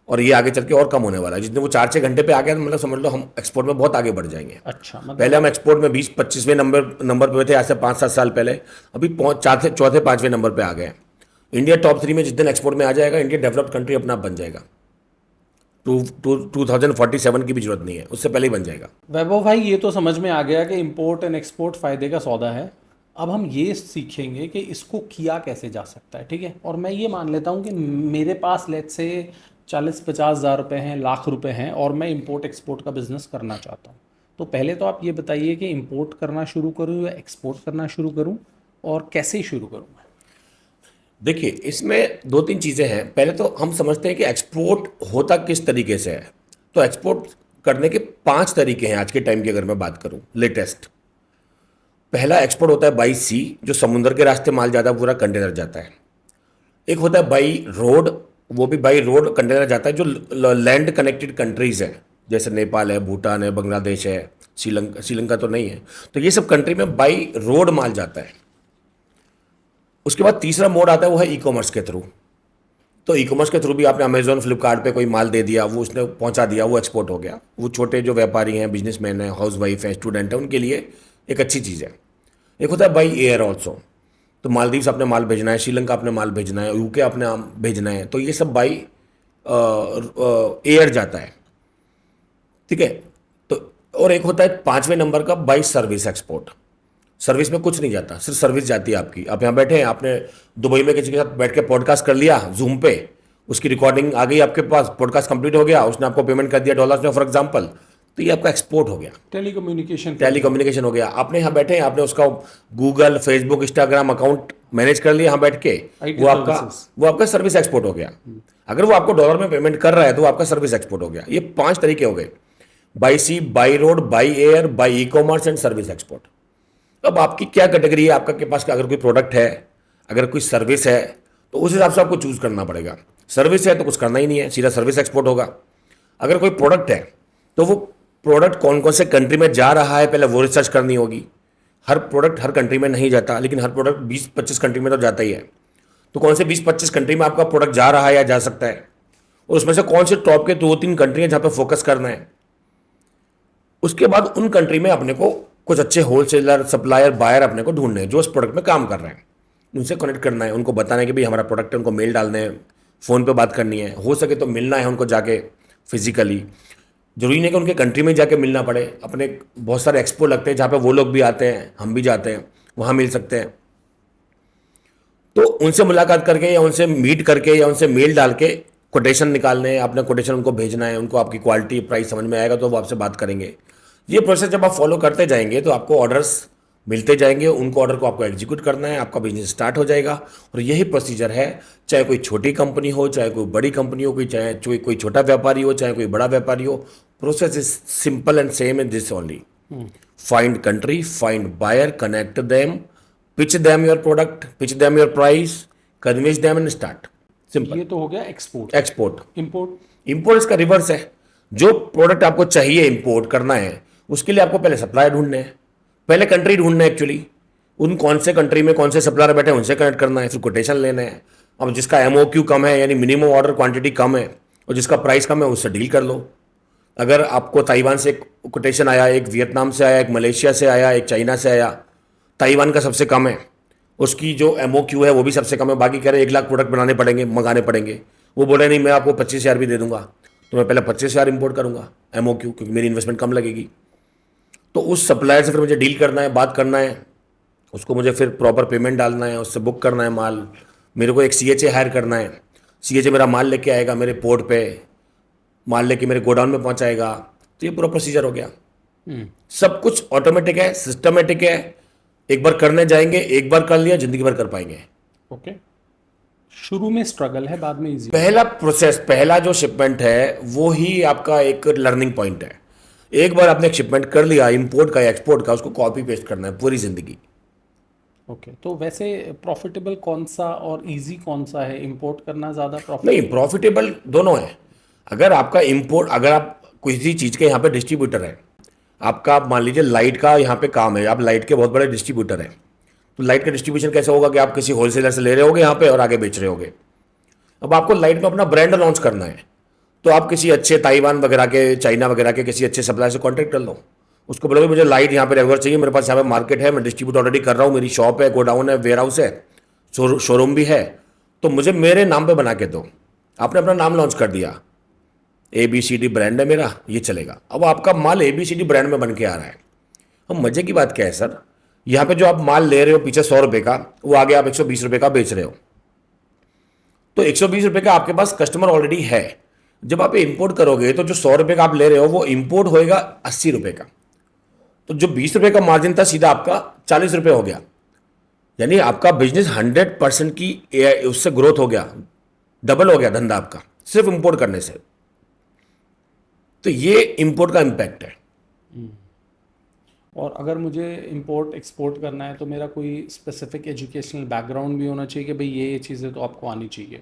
और ये आगे चल के और कम होने वाला है। जितने वो 4-6 घंटे पे आ गया तो मतलब समझ लो हम एक्सपोर्ट में बहुत आगे बढ़ जाएंगे। अच्छा, मतलब पहले हम एक्सपोर्ट में 20-25वें नंबर पे थे आज से 5-7 साल पहले, अभी चौथे 5वें नंबर पे आ गए। इंडिया टॉप 3 में जिस दिन एक्सपोर्ट में आ जाएगा, इंडिया डेवलप्ड कंट्री अपना आप बन जाएगा। 2047 की भी जरूरत नहीं है, उससे पहले ही बन जाएगा। वैभव भाई, ये तो समझ में आ गया कि इंपोर्ट एंड एक्सपोर्ट फायदे का सौदा है। अब हम ये सीखेंगे कि इसको किया कैसे जा सकता है, ठीक है? और मैं ये मान लेता हूँ कि मेरे पास लेट से 40-50 हज़ार रुपये हैं, लाख रुपए हैं, और मैं इंपोर्ट एक्सपोर्ट का बिजनेस करना चाहता हूँ। तो पहले तो आप ये बताइए कि इंपोर्ट करना शुरू करूँ या एक्सपोर्ट करना शुरू करूँ, और कैसे शुरू करूँ मैं? देखिए, इसमें 2-3 चीज़ें हैं। पहले तो हम समझते हैं कि एक्सपोर्ट होता किस तरीके से है। तो एक्सपोर्ट करने के 5 तरीके हैं आज के टाइम की, अगर मैं बात करूं लेटेस्ट। पहला एक्सपोर्ट होता है बाई सी, जो समुद्र के रास्ते माल जाता है, पूरा कंटेनर जाता है। एक होता है बाई रोड, वो भी बाई रोड कंटेनर जाता है जो लैंड कनेक्टेड कंट्रीज हैं, जैसे नेपाल है, भूटान है, बांग्लादेश है, श्रीलंका तो नहीं है। तो ये सब कंट्री में बाई रोड माल जाता है। उसके बाद तीसरा मोड आता है, वो है ई कॉमर्स के थ्रू। तो ई कॉमर्स के थ्रू भी आपने अमेजोन, फ्लिपकार्ट पे कोई माल दे दिया, वो उसने पहुंचा दिया, वो एक्सपोर्ट हो गया। वो छोटे जो व्यापारी हैं, बिजनेसमैन हैं, हाउस वाइफ हैं, स्टूडेंट हैं, उनके लिए एक अच्छी चीज़ है। एक होता है बाई एयर ऑल्सो। तो मालदीव्स अपने माल भेजना है, श्रीलंका अपने माल भेजना है, यूके अपने भेजना है, तो ये सब बाई एयर जाता है, ठीक है। तो और एक होता है 5वें नंबर का बाई सर्विस एक्सपोर्ट। सर्विस में कुछ नहीं जाता, सिर्फ सर्विस जाती है आपकी। आप यहाँ बैठे हैं, आपने दुबई में किसी के साथ बैठ के पॉडकास्ट कर लिया जूम पे, उसकी रिकॉर्डिंग आ गई आपके पास, पॉडकास्ट कंप्लीट हो गया, उसने आपको पेमेंट कर दिया डॉलर्स में फॉर एग्जांपल, तो ये आपका एक्सपोर्ट हो गया, टेलीकम्युनिकेशन हो गया। आपने यहाँ बैठे हैं, आपने उसका Google, Facebook, Instagram account manage कर लिया यहाँ बैठ के, वो आपका सर्विस एक्सपोर्ट हो गया। अगर वो आपको डॉलर में पेमेंट कर रहा है तो वो आपका सर्विस एक्सपोर्ट हो गया। ये 5 तरीके हो गए, by sea, by road, by air, by e commerce and service export. अब आपकी क्या कैटेगरी है, आपका के पास अगर कोई प्रोडक्ट है, अगर कोई सर्विस है, तो उस हिसाब से आपको चूज करना पड़ेगा। सर्विस है तो कुछ करना ही नहीं है, सीधा सर्विस एक्सपोर्ट होगा। अगर कोई प्रोडक्ट है तो वो प्रोडक्ट कौन कौन से कंट्री में जा रहा है, पहले वो रिसर्च करनी होगी। हर प्रोडक्ट हर कंट्री में नहीं जाता, लेकिन हर प्रोडक्ट 20-25 कंट्री में तो जाता ही है। तो कौन से 20-25 कंट्री में आपका प्रोडक्ट जा रहा है या जा सकता है, और उसमें से कौन से टॉप के 2-3 कंट्री है जहां पर फोकस करना है। उसके बाद उन कंट्री में अपने को कुछ अच्छे होलसेलर, सप्लायर, बायर अपने को ढूंढने हैं जो उस प्रोडक्ट में काम कर रहे हैं। उनसे कनेक्ट करना है, उनको बताना है कि भाई हमारा प्रोडक्ट है, उनको मेल डालने हैं, फ़ोन पे बात करनी है, हो सके तो मिलना है उनको जाके फिजिकली। जरूरी नहीं कि उनके कंट्री में जाके मिलना पड़े, अपने बहुत सारे एक्सपो लगते हैं जहाँ पे वो लोग भी आते हैं, हम भी जाते हैं, वहाँ मिल सकते हैं। तो उनसे मुलाकात करके या उनसे मीट करके या उनसे मेल डाल के कोटेशन निकालने हैं, अपना कोटेशन उनको भेजना है, उनको आपकी क्वालिटी, प्राइस समझ में आएगा तो वो आपसे बात करेंगे। ये प्रोसेस जब आप फॉलो करते जाएंगे तो आपको ऑर्डर्स मिलते जाएंगे, उनको ऑर्डर को आपको एग्जीक्यूट करना है, आपका बिजनेस स्टार्ट हो जाएगा। और यही प्रोसीजर है, चाहे कोई छोटी कंपनी हो, चाहे कोई बड़ी कंपनी हो, चाहे कोई छोटा व्यापारी हो, चाहे कोई बड़ा व्यापारी हो। Process is simple and same in this only. Find country, find buyer, connect them, pitch them your product, pitch them your price, convince them and start. Simple. ये तो हो गया एक्सपोर्ट। एक्सपोर्ट। इंपोर्ट इसका रिवर्स है। जो product आपको चाहिए import करना है, उसके लिए आपको पहले सप्लायर ढूंढने हैं, पहले कंट्री ढूंढना है एक्चुअली। उन कौन से कंट्री में कौन से सप्लायर बैठे हैं उनसे कनेक्ट करना है, फिर कोटेशन लेना है। अब जिसका MOQ कम है, यानी मिनिमम ऑर्डर क्वांटिटी कम है, और जिसका प्राइस कम है, उससे डील कर लो। अगर आपको ताइवान से कोटेशन आया, एक वियतनाम से आया, एक मलेशिया से आया, एक चाइना से आया, ताइवान का सबसे कम है, उसकी जो MOQ है वो भी सबसे कम है। बाकी कह रहे 1 लाख प्रोडक्ट बनाने पड़ेंगे, मंगाने पड़ेंगे। वो बोले नहीं, मैं आपको 25,000 भी दे दूंगा, तो मैं पहले 25,000 इंपोर्ट करूंगा MOQ, क्योंकि मेरी इन्वेस्टमेंट कम लगेगी। तो उस सप्लायर से फिर मुझे डील करना है, बात करना है, उसको मुझे फिर प्रॉपर पेमेंट डालना है, उससे बुक करना है माल, मेरे को एक सीएचए हायर करना है, सीएचए मेरा माल लेके आएगा मेरे पोर्ट पे, माल लेके मेरे गोडाउन में पहुंचाएगा। तो ये पूरा प्रोसीजर हो गया। सब कुछ ऑटोमेटिक है, सिस्टमेटिक है। एक बार करने जाएंगे, एक बार कर लिया, जिंदगी भर कर पाएंगे। ओके। शुरू में स्ट्रगल है, बाद में इजी। पहला प्रोसेस, पहला जो शिपमेंट है वो ही आपका एक लर्निंग पॉइंट है। एक बार आपने एक शिपमेंट कर लिया इंपोर्ट का या एक्सपोर्ट का, उसको कॉपी पेस्ट करना है पूरी जिंदगी। ओके, तो वैसे प्रॉफिटेबल कौन सा और इजी कौन सा है? इंपोर्ट करना ज़्यादा प्रॉफिट? नहीं, प्रॉफिटेबल दोनों है। अगर आपका इंपोर्ट, अगर आप किसी चीज़ के यहाँ पे डिस्ट्रीब्यूटर है, आपका मान लीजिए लाइट का यहाँ पे काम है, आप लाइट के बहुत बड़े डिस्ट्रीब्यूटर हैं, तो लाइट का डिस्ट्रीब्यूशन कैसे होगा कि आप किसी होलसेलर से ले रहे होगे यहाँ पे और आगे बेच रहे होगे। अब आपको लाइट में अपना ब्रांड लॉन्च करना है, तो आप किसी अच्छे ताइवान वगैरह के, चाइना वगैरह के किसी अच्छे सप्लायर से कॉन्टैक्ट कर लो। उसको बोलोगे मुझे लाइट यहाँ पे रेगुलर चाहिए, मेरे पास यहाँ पे मार्केट है, मैं डिस्ट्रीब्यूट ऑलरेडी कर रहा हूँ, मेरी शॉप है, गोडाउन है, वेयर हाउस है, शोरूम भी है, तो मुझे मेरे नाम पे बना के दो। आपने अपना नाम लॉन्च कर दिया, ABCD ब्रांड है मेरा, ये चलेगा। अब आपका माल ABCD ब्रांड में बन के आ रहा है। अब मजे की बात क्या है सर, यहाँ पे जो आप माल ले रहे हो पीछे 100 रुपए का, वो आगे आप 120 रुपए का बेच रहे हो, तो 120 रुपए का आपके पास कस्टमर ऑलरेडी है। जब आप इंपोर्ट करोगे तो जो 100 रुपए का आप ले रहे हो वो इंपोर्ट होएगा 80 रुपए का, तो जो 20 रुपए का मार्जिन था सीधा आपका 40 रुपए हो गया। यानी आपका बिजनेस 100% की उससे ग्रोथ हो गया, डबल हो गया धंधा आपका सिर्फ इंपोर्ट करने से। तो ये इंपोर्ट का इंपैक्ट है। और अगर मुझे इंपोर्ट एक्सपोर्ट करना है तो मेरा कोई स्पेसिफिक एजुकेशनल बैकग्राउंड भी होना चाहिए कि भाई ये चीज़ें तो आपको आनी चाहिए?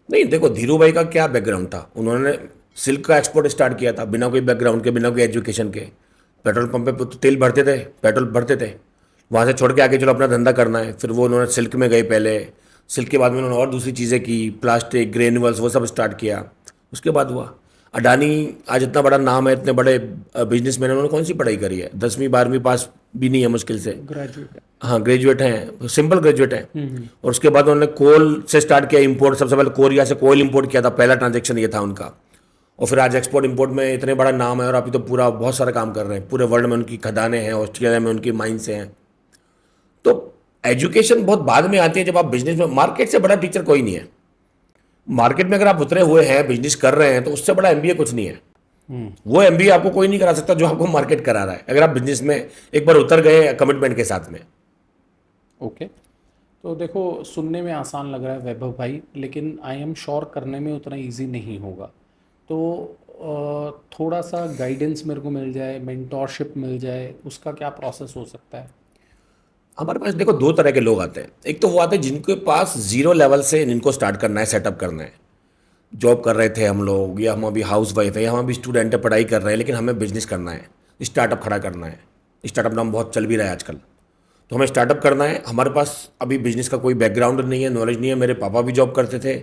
नहीं, देखो धीरू भाई का क्या बैकग्राउंड था, उन्होंने सिल्क का एक्सपोर्ट स्टार्ट किया था बिना कोई बैकग्राउंड के, बिना कोई एजुकेशन के। पेट्रोल पंप पे तो तेल भरते थे, पेट्रोल भरते थे, वहाँ से छोड़ के आगे चलो अपना धंधा करना है। फिर वो उन्होंने सिल्क में गए पहले, सिल्क के बाद में उन्होंने और दूसरी चीज़ें की, प्लास्टिक, ग्रेन्यूल्स, वो सब स्टार्ट किया। उसके बाद हुआ अडानी, आज इतना बड़ा नाम है, इतने बड़े बिजनेसमैन, उन्होंने कौन सी पढ़ाई करी है? 10वीं 12वीं पास भी नहीं है मुश्किल से। ग्रेजुएट है। हाँ, ग्रेजुएट हैं, सिंपल ग्रेजुएट हैं। और उसके बाद उन्होंने कोल से स्टार्ट किया इंपोर्ट, सबसे पहले कोरिया से कोयल इंपोर्ट किया था, पहला ट्रांजेक्शन ये था उनका। और फिर आज एक्सपोर्ट इंपोर्ट में इतने बड़ा नाम है, और अभी तो पूरा बहुत सारा काम कर रहे हैं, पूरे वर्ल्ड में उनकी खदानें हैं, ऑस्ट्रेलिया में उनकी माइंस हैं। तो एजुकेशन बहुत बाद में आती है जब आप बिजनेस में, मार्केट से बड़ा टीचर कोई नहीं है। मार्केट में अगर आप उतरे हुए हैं, बिजनेस कर रहे हैं, तो उससे बड़ा MBA कुछ नहीं है। वो MBA आपको कोई नहीं करा सकता जो आपको मार्केट करा रहा है, अगर आप बिजनेस में एक बार उतर गए कमिटमेंट के साथ में। ओके, तो देखो सुनने में आसान लग रहा है वैभव भाई, लेकिन आई एम श्योर करने में उतना इजी नहीं होगा। तो थोड़ा सा गाइडेंस मेरे को मिल जाए, मेंटोरशिप मिल जाए, उसका क्या प्रोसेस हो सकता है? हमारे पास देखो दो तरह के लोग आते हैं। एक तो वो आते हैं जिनके पास जीरो लेवल से इनको स्टार्ट करना है, सेटअप करना है। जॉब कर रहे थे हम लोग, या हम अभी हाउस वाइफ है, या हम अभी स्टूडेंट है, पढ़ाई कर रहे हैं, लेकिन हमें बिजनेस करना है, स्टार्टअप खड़ा करना है। स्टार्टअप नाम बहुत चल भी रहा है आजकल, तो हमें स्टार्टअप करना है। हमारे पास अभी बिजनेस का कोई बैकग्राउंड नहीं है, नॉलेज नहीं है। मेरे पापा भी जॉब करते थे,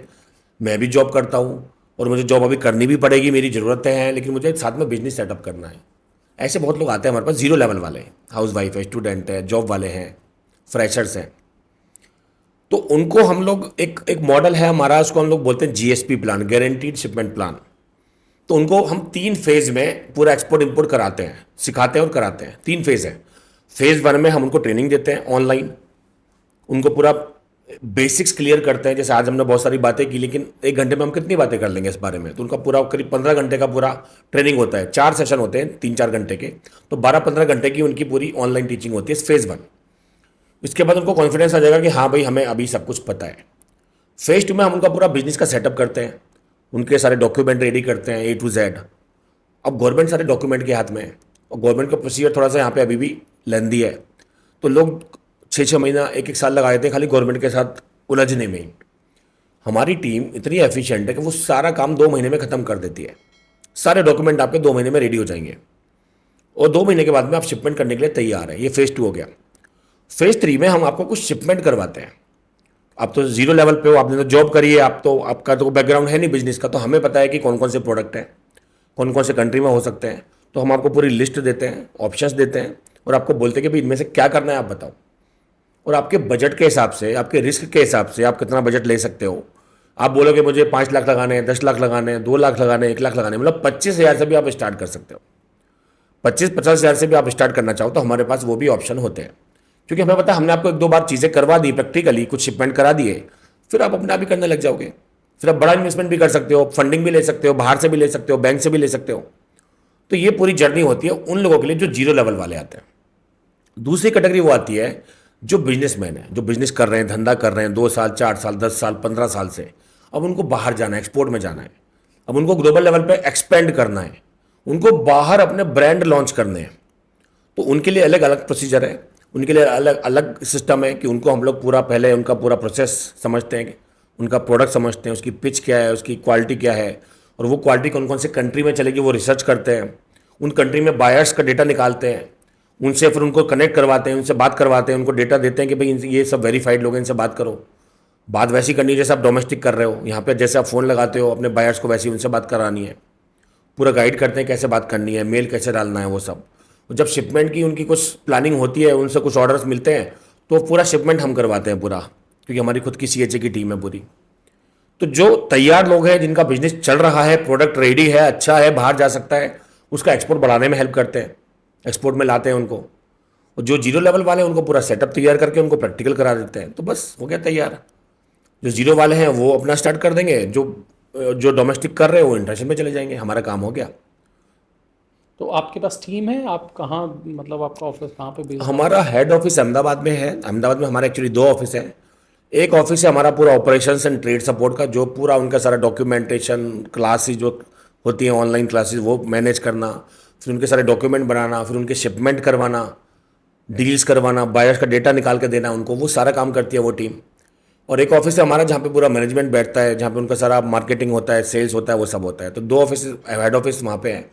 मैं भी जॉब करता हूँ, और मुझे जॉब अभी करनी भी पड़ेगी, मेरी ज़रूरतें हैं, लेकिन मुझे साथ में बिजनेस सेटअप करना है। ऐसे बहुत लोग आते हैं हमारे पास, जीरो लेवल वाले, हाउस वाइफ है, स्टूडेंट है, जॉब वाले हैं, फ्रेशर्स हैं। तो उनको हम लोग एक एक मॉडल है हमारा, उसको हम लोग बोलते हैं GSP plan, guaranteed shipment plan. तो उनको हम 3 फेज में पूरा एक्सपोर्ट इंपोर्ट कराते हैं, सिखाते हैं और कराते हैं। 3 फेज है। फेज 1 में हम उनको ट्रेनिंग देते हैं ऑनलाइन, उनको पूरा बेसिक्स क्लियर करते हैं। जैसे आज हमने बहुत सारी बातें की, लेकिन 1 घंटे में हम कितनी बातें कर लेंगे इस बारे में? तो उनका पूरा करीब 15 घंटे का पूरा ट्रेनिंग होता है। 4 सेशन होते हैं 3-4 घंटे के, तो 12-15 घंटे की उनकी पूरी ऑनलाइन टीचिंग होती है फेज 1। इसके बाद उनको कॉन्फिडेंस आ जाएगा कि हाँ भाई हमें अभी सब कुछ पता है। फेज 2 में हम उनका पूरा बिजनेस का सेटअप करते हैं, उनके सारे डॉक्यूमेंट रेडी करते हैं A to Z। अब गवर्नमेंट सारे डॉक्यूमेंट के हाथ में है, और गवर्नमेंट का प्रोसीजर थोड़ा सा यहाँ पे अभी भी लेंदी है, तो लोग 6-6 महीना 1-1 साल लगा देते हैं खाली गवर्नमेंट के साथ उलझने में ही। हमारी टीम इतनी एफिशिएंट है कि वो सारा काम 2 महीने में ख़त्म कर देती है। सारे डॉक्यूमेंट आपके 2 महीने में रेडी हो जाएंगे, और 2 महीने के बाद में आप शिपमेंट करने के लिए तैयार है। ये फेज 2 हो गया। फेज 3 में हम आपको कुछ शिपमेंट करवाते हैं। आप तो जीरो लेवल पे हो, आपने तो जॉब करी है, आप तो, आपका तो बैकग्राउंड है नहीं बिजनेस का, तो हमें पता है कि कौन कौन से प्रोडक्ट हैं, कौन कौन से कंट्री में हो सकते हैं। तो हम आपको पूरी लिस्ट देते हैं, ऑप्शंस देते हैं, और आपको बोलते हैं कि भाई इनमें से क्या करना है आप बताओ। और आपके बजट के हिसाब से, आपके रिस्क के हिसाब से आप कितना बजट ले सकते हो। आप बोलोगे मुझे 5 लाख लगाने हैं, 10 लाख लगाने हैं, 2 लाख लगाने हैं, 1 लाख लगाने हैं, मतलब 25,000 से भी आप स्टार्ट कर सकते हो। 25-50 हज़ार से भी आप स्टार्ट करना चाहो तो हमारे पास वो भी ऑप्शन होते हैं, क्योंकि हमें पता है हमने आपको एक दो बार चीज़ें करवा दी प्रैक्टिकली, कुछ शिपमेंट करा दिए, फिर आप अपने आप ही करने लग जाओगे। फिर आप बड़ा इन्वेस्टमेंट भी कर सकते हो, फंडिंग भी ले सकते हो, बाहर से भी ले सकते हो, बैंक से भी ले सकते हो। तो ये पूरी जर्नी होती है उन लोगों के लिए जो जीरो लेवल वाले आते हैं। दूसरी कैटेगरी वो आती है जो बिजनेसमैन है, जो बिजनेस कर रहे हैं, धंधा कर रहे हैं 2 साल 4 साल 10 साल 15 साल से। अब उनको बाहर जाना है, एक्सपोर्ट में जाना है, अब उनको ग्लोबल लेवल पे एक्सपेंड करना है, उनको बाहर अपने ब्रांड लॉन्च करने हैं। तो उनके लिए अलग अलग प्रोसीजर है, उनके लिए अलग अलग सिस्टम है कि उनको हम लोग पूरा पहले उनका पूरा प्रोसेस समझते हैं, उनका प्रोडक्ट समझते हैं, उसकी पिच क्या है, उसकी क्वालिटी क्या है, और वो क्वालिटी कौन कौन से कंट्री में चलेगी वो रिसर्च करते हैं। उन कंट्री में बायर्स का डेटा निकालते हैं, उनसे फिर उनको कनेक्ट करवाते हैं, उनसे बात करवाते हैं, उनको डेटा देते हैं कि भाई ये सब वेरीफाइड लोग हैं, इनसे बात करो। बात वैसी करनी है जैसे आप डोमेस्टिक कर रहे हो, यहाँ पे जैसे आप फ़ोन लगाते हो अपने बायर्स को, वैसी उनसे बात करानी है। पूरा गाइड करते हैं कैसे बात करनी है, मेल कैसे डालना है, वो सब। जब शिपमेंट की उनकी कुछ प्लानिंग होती है, उनसे कुछ ऑर्डर्स मिलते हैं, तो पूरा शिपमेंट हम करवाते हैं पूरा, क्योंकि हमारी खुद की CHA की टीम है पूरी। तो जो तैयार लोग हैं, जिनका बिजनेस चल रहा है, प्रोडक्ट रेडी है, अच्छा है, बाहर जा सकता है, उसका एक्सपोर्ट बढ़ाने में हेल्प करते हैं, एक्सपोर्ट में लाते हैं उनको। और जो जीरो लेवल वाले हैं उनको पूरा सेटअप तैयार करके उनको प्रैक्टिकल करा देते हैं, तो बस हो गया तैयार। जो जीरो वाले हैं वो अपना स्टार्ट कर देंगे, जो जो डोमेस्टिक कर रहे हैं वो इंटरनेशनल में चले जाएंगे, हमारा काम हो गया। तो आपके पास टीम है, आप कहाँ, मतलब आपका ऑफिस कहाँ पे बेस्ड है? हमारा हेड ऑफिस अहमदाबाद में है। अहमदाबाद में हमारे एक्चुअली 2 ऑफिस हैं। एक ऑफिस है हमारा पूरा ऑपरेशंस एंड ट्रेड सपोर्ट का, जो पूरा उनका सारा डॉक्यूमेंटेशन, क्लासेस जो होती हैं ऑनलाइन क्लासेस, वो मैनेज करना, फिर उनके सारे डॉक्यूमेंट बनाना, फिर उनके शिपमेंट करवाना, डील्स करवाना, बायर्स का डेटा निकाल के देना उनको, वो सारा काम करती है वो टीम। और एक ऑफिस है हमारा जहाँ पे पूरा मैनेजमेंट बैठता है, जहाँ पे उनका सारा मार्केटिंग होता है, सेल्स होता है, वो सब होता है। तो 2 ऑफिस, हेड ऑफिस वहाँ पे है।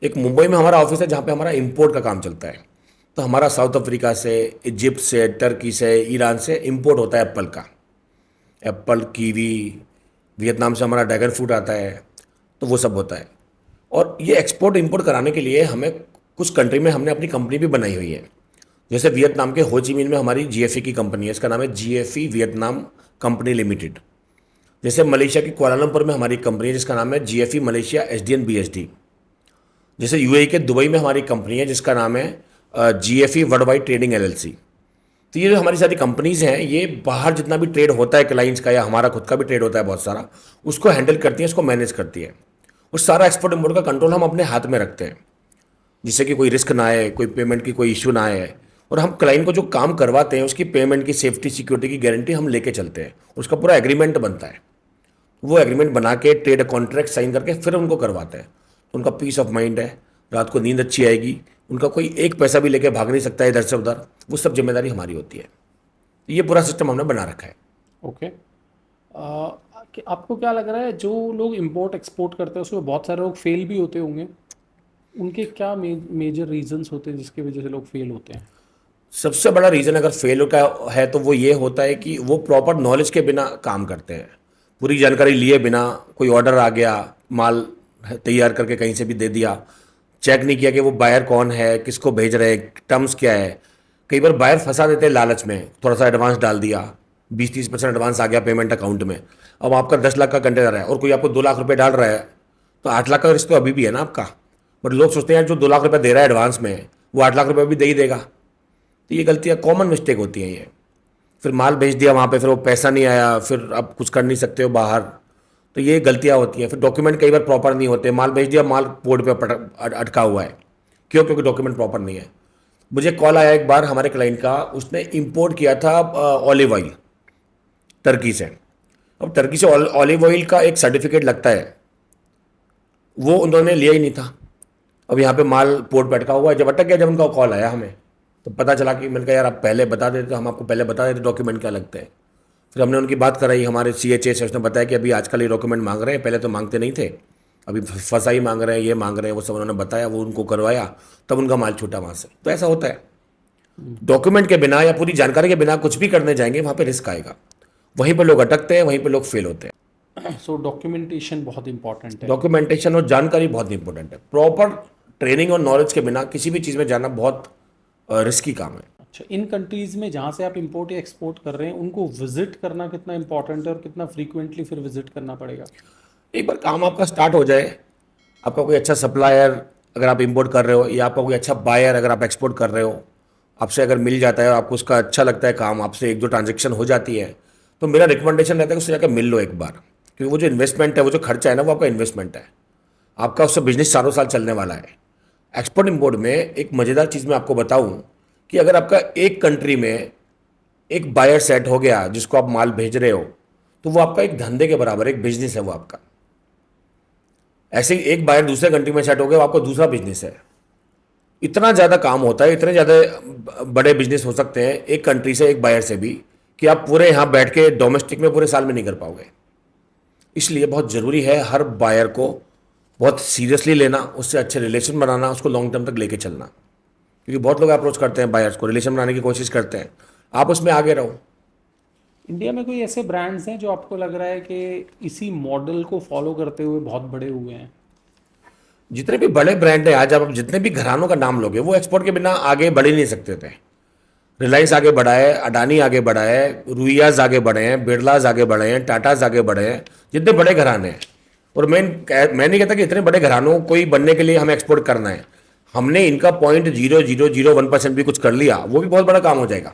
एक मुंबई में हमारा ऑफिस है जहाँ पे हमारा इंपोर्ट का काम चलता है। तो हमारा साउथ अफ्रीका से, इजिप्ट से, टर्की से, ईरान से इंपोर्ट होता है एप्पल का। एप्पल, कीवी, वियतनाम से हमारा ड्रैगन फ्रूट आता है, तो वो सब होता है। और ये एक्सपोर्ट इंपोर्ट कराने के लिए हमें कुछ कंट्री में हमने अपनी कंपनी भी बनाई हुई है। जैसे वियतनाम के हो ची मिन में हमारी GFE की कंपनी है, इसका नाम है GFE वियतनाम कंपनी लिमिटेड। जैसे मलेशिया की कुआलालंपुर में हमारी कंपनी है जिसका नाम है GFE मलेशिया SDN BSD। जैसे UAE के दुबई में हमारी कंपनी है जिसका नाम है GFE world wide trading LLC। तो ये जो हमारी सारी कंपनीज हैं, ये बाहर जितना भी ट्रेड होता है क्लाइंट्स का, या हमारा खुद का भी ट्रेड होता है बहुत सारा, उसको हैंडल करती है, उसको मैनेज करती है। और सारा एक्सपोर्ट इम्पोर्ट का कंट्रोल हम अपने हाथ में रखते हैं, जिससे कि कोई रिस्क ना आए, कोई पेमेंट की कोई इशू ना आए। और हम क्लाइंट को जो काम करवाते हैं उसकी पेमेंट की, सेफ्टी, सिक्योरिटी की गारंटी हम लेके चलते हैं। उसका पूरा एग्रीमेंट बनता है, वो एग्रीमेंट बना के ट्रेड कॉन्ट्रैक्ट साइन करके फिर उनको करवाते हैं। तो उनका पीस ऑफ माइंड है, रात को नींद अच्छी आएगी, उनका कोई एक पैसा भी लेके भाग नहीं सकता है इधर से उधर, वो सब जिम्मेदारी हमारी होती है। ये पूरा सिस्टम हमने बना रखा है। ओके। आपको क्या लग रहा है, जो लोग इंपोर्ट एक्सपोर्ट करते हैं उसमें बहुत सारे लोग फेल भी होते होंगे, उनके क्या मेजर रीजंस होते हैं जिसकी वजह से लोग फेल होते हैं? सबसे बड़ा रीज़न अगर फेल का है तो वो ये होता है कि वो प्रॉपर नॉलेज के बिना काम करते हैं, पूरी जानकारी लिए बिना। कोई ऑर्डर आ गया, माल तैयार करके कहीं से भी दे दिया, चेक नहीं किया कि वो बायर कौन है, किसको भेज रहे हैं, टर्म्स क्या है। कई बार बायर फंसा देते हैं लालच में, थोड़ा सा एडवांस डाल दिया, 20-30% एडवांस आ गया पेमेंट अकाउंट में। अब आपका 10 लाख का कंटेनर है और कोई आपको 2 लाख रुपए डाल रहा है, तो 8 लाख का रिस्क तो अभी भी है ना आपका। बट लोग सोचते हैं यार जो 2 लाख रुपये दे रहा है एडवांस में, वो 8 लाख रुपये भी दे ही देगा। तो ये गलतियाँ, कॉमन मिस्टेक होती हैं ये। फिर माल भेज दिया वहाँ पे, फिर वो पैसा नहीं आया, फिर आप कुछ कर नहीं सकते हो बाहर, तो ये गलतियाँ होती हैं। फिर डॉक्यूमेंट कई बार प्रॉपर नहीं होते, माल भेज दिया, माल पोर्ट पे अटका हुआ है, क्यों? क्योंकि डॉक्यूमेंट प्रॉपर नहीं है। मुझे कॉल आया एक बार हमारे क्लाइंट का, उसने इंपोर्ट किया था ऑलिव ऑयल टर्की से। अब टर्की से ऑलिव ऑयल का एक सर्टिफिकेट लगता है, वो उन्होंने लिया ही नहीं था। अब यहाँ पे माल पोर्ट पे अटका हुआ है। जब अटक गया, जब उनका कॉल आया हमें, तो पता चला कि मैंने कहा यार आप पहले बता देते तो हम आपको पहले बता देते डॉक्यूमेंट क्या लगते हैं। फिर हमने उनकी बात कराई हमारे CHA से, उसने बताया कि अभी आजकल ये डॉक्यूमेंट मांग रहे हैं, पहले तो मांगते नहीं थे, अभी फसाई मांग रहे हैं, ये मांग रहे हैं, वो सब उन्होंने बताया, वो उनको करवाया, तब उनका माल छूटा वहाँ से। तो ऐसा होता है, डॉक्यूमेंट के बिना या पूरी जानकारी के बिना कुछ भी करने जाएंगे वहाँ पे रिस्क आएगा। वहीं पर लोग अटकते हैं, वहीं पर लोग फेल होते हैं। सो डॉक्यूमेंटेशन बहुत इंपॉर्टेंट है। डॉक्यूमेंटेशन और जानकारी बहुत इंपॉर्टेंट है। प्रॉपर ट्रेनिंग और नॉलेज के बिना किसी भी चीज़ में जाना बहुत रिस्की काम है। अच्छा, इन कंट्रीज़ में जहाँ से आप इंपोर्ट या एक्सपोर्ट कर रहे हैं, उनको विजिट करना कितना इंपॉर्टेंट है और कितना फ्रीक्वेंटली फिर विजिट करना पड़ेगा? एक बार काम आपका स्टार्ट हो जाए, आपका कोई अच्छा सप्लायर अगर आप इंपोर्ट कर रहे हो, या आपका कोई अच्छा बायर अगर आप एक्सपोर्ट कर रहे हो, आपसे अगर मिल जाता है और आपको उसका अच्छा लगता है काम, आपसे एक दो ट्रांजेक्शन हो जाती है, तो मेरा रिकमेंडेशन रहता है कि उससे जाकर मिल लो एक बार, क्योंकि वो जो इन्वेस्टमेंट है, वो जो खर्चा है ना, वो आपका इन्वेस्टमेंट है। आपका उससे बिजनेस सालों साल चलने वाला है। एक्सपोर्ट इंपोर्ट में एक मज़ेदार चीज़ मैं आपको बताऊं कि अगर आपका एक कंट्री में एक बायर सेट हो गया जिसको आप माल भेज रहे हो, तो वो आपका एक धंधे के बराबर एक बिजनेस है वो आपका। ऐसे ही एक बायर दूसरे कंट्री में सेट हो गया, वो आपका दूसरा बिजनेस है। इतना ज़्यादा काम होता है, इतने ज़्यादा बड़े बिजनेस हो सकते हैं एक कंट्री से, एक बायर से भी, कि आप पूरे यहाँ बैठ के डोमेस्टिक में पूरे साल में नहीं कर पाओगे। इसलिए बहुत ज़रूरी है हर बायर को बहुत सीरियसली लेना, उससे अच्छे रिलेशन बनाना, उसको लॉन्ग टर्म तक लेके चलना। क्योंकि बहुत लोग अप्रोच करते हैं बायर्स को, रिलेशन बनाने की कोशिश करते हैं, आप उसमें आगे रहो। इंडिया में कोई ऐसे ब्रांड्स हैं जो आपको लग रहा है कि इसी मॉडल को फॉलो करते हुए बहुत बड़े हुए हैं? जितने भी बड़े ब्रांड हैं आज, आप जितने भी घरानों का नाम लोगे, वो एक्सपोर्ट के बिना आगे बढ़ ही नहीं सकते थे। रिलायंस आगे बढ़ा है, अडानी आगे बढ़ा है, रुइयाज आगे बढ़े हैं, बिरलाज आगे बढ़े हैं, टाटाज आगे बढ़े हैं, जितने बड़े घराने हैं। और मैं नहीं कहता कि इतने बड़े घरानों को ही बनने के लिए हमें एक्सपोर्ट करना है। हमने इनका 0.0001% भी कुछ कर लिया, वो भी बहुत बड़ा काम हो जाएगा।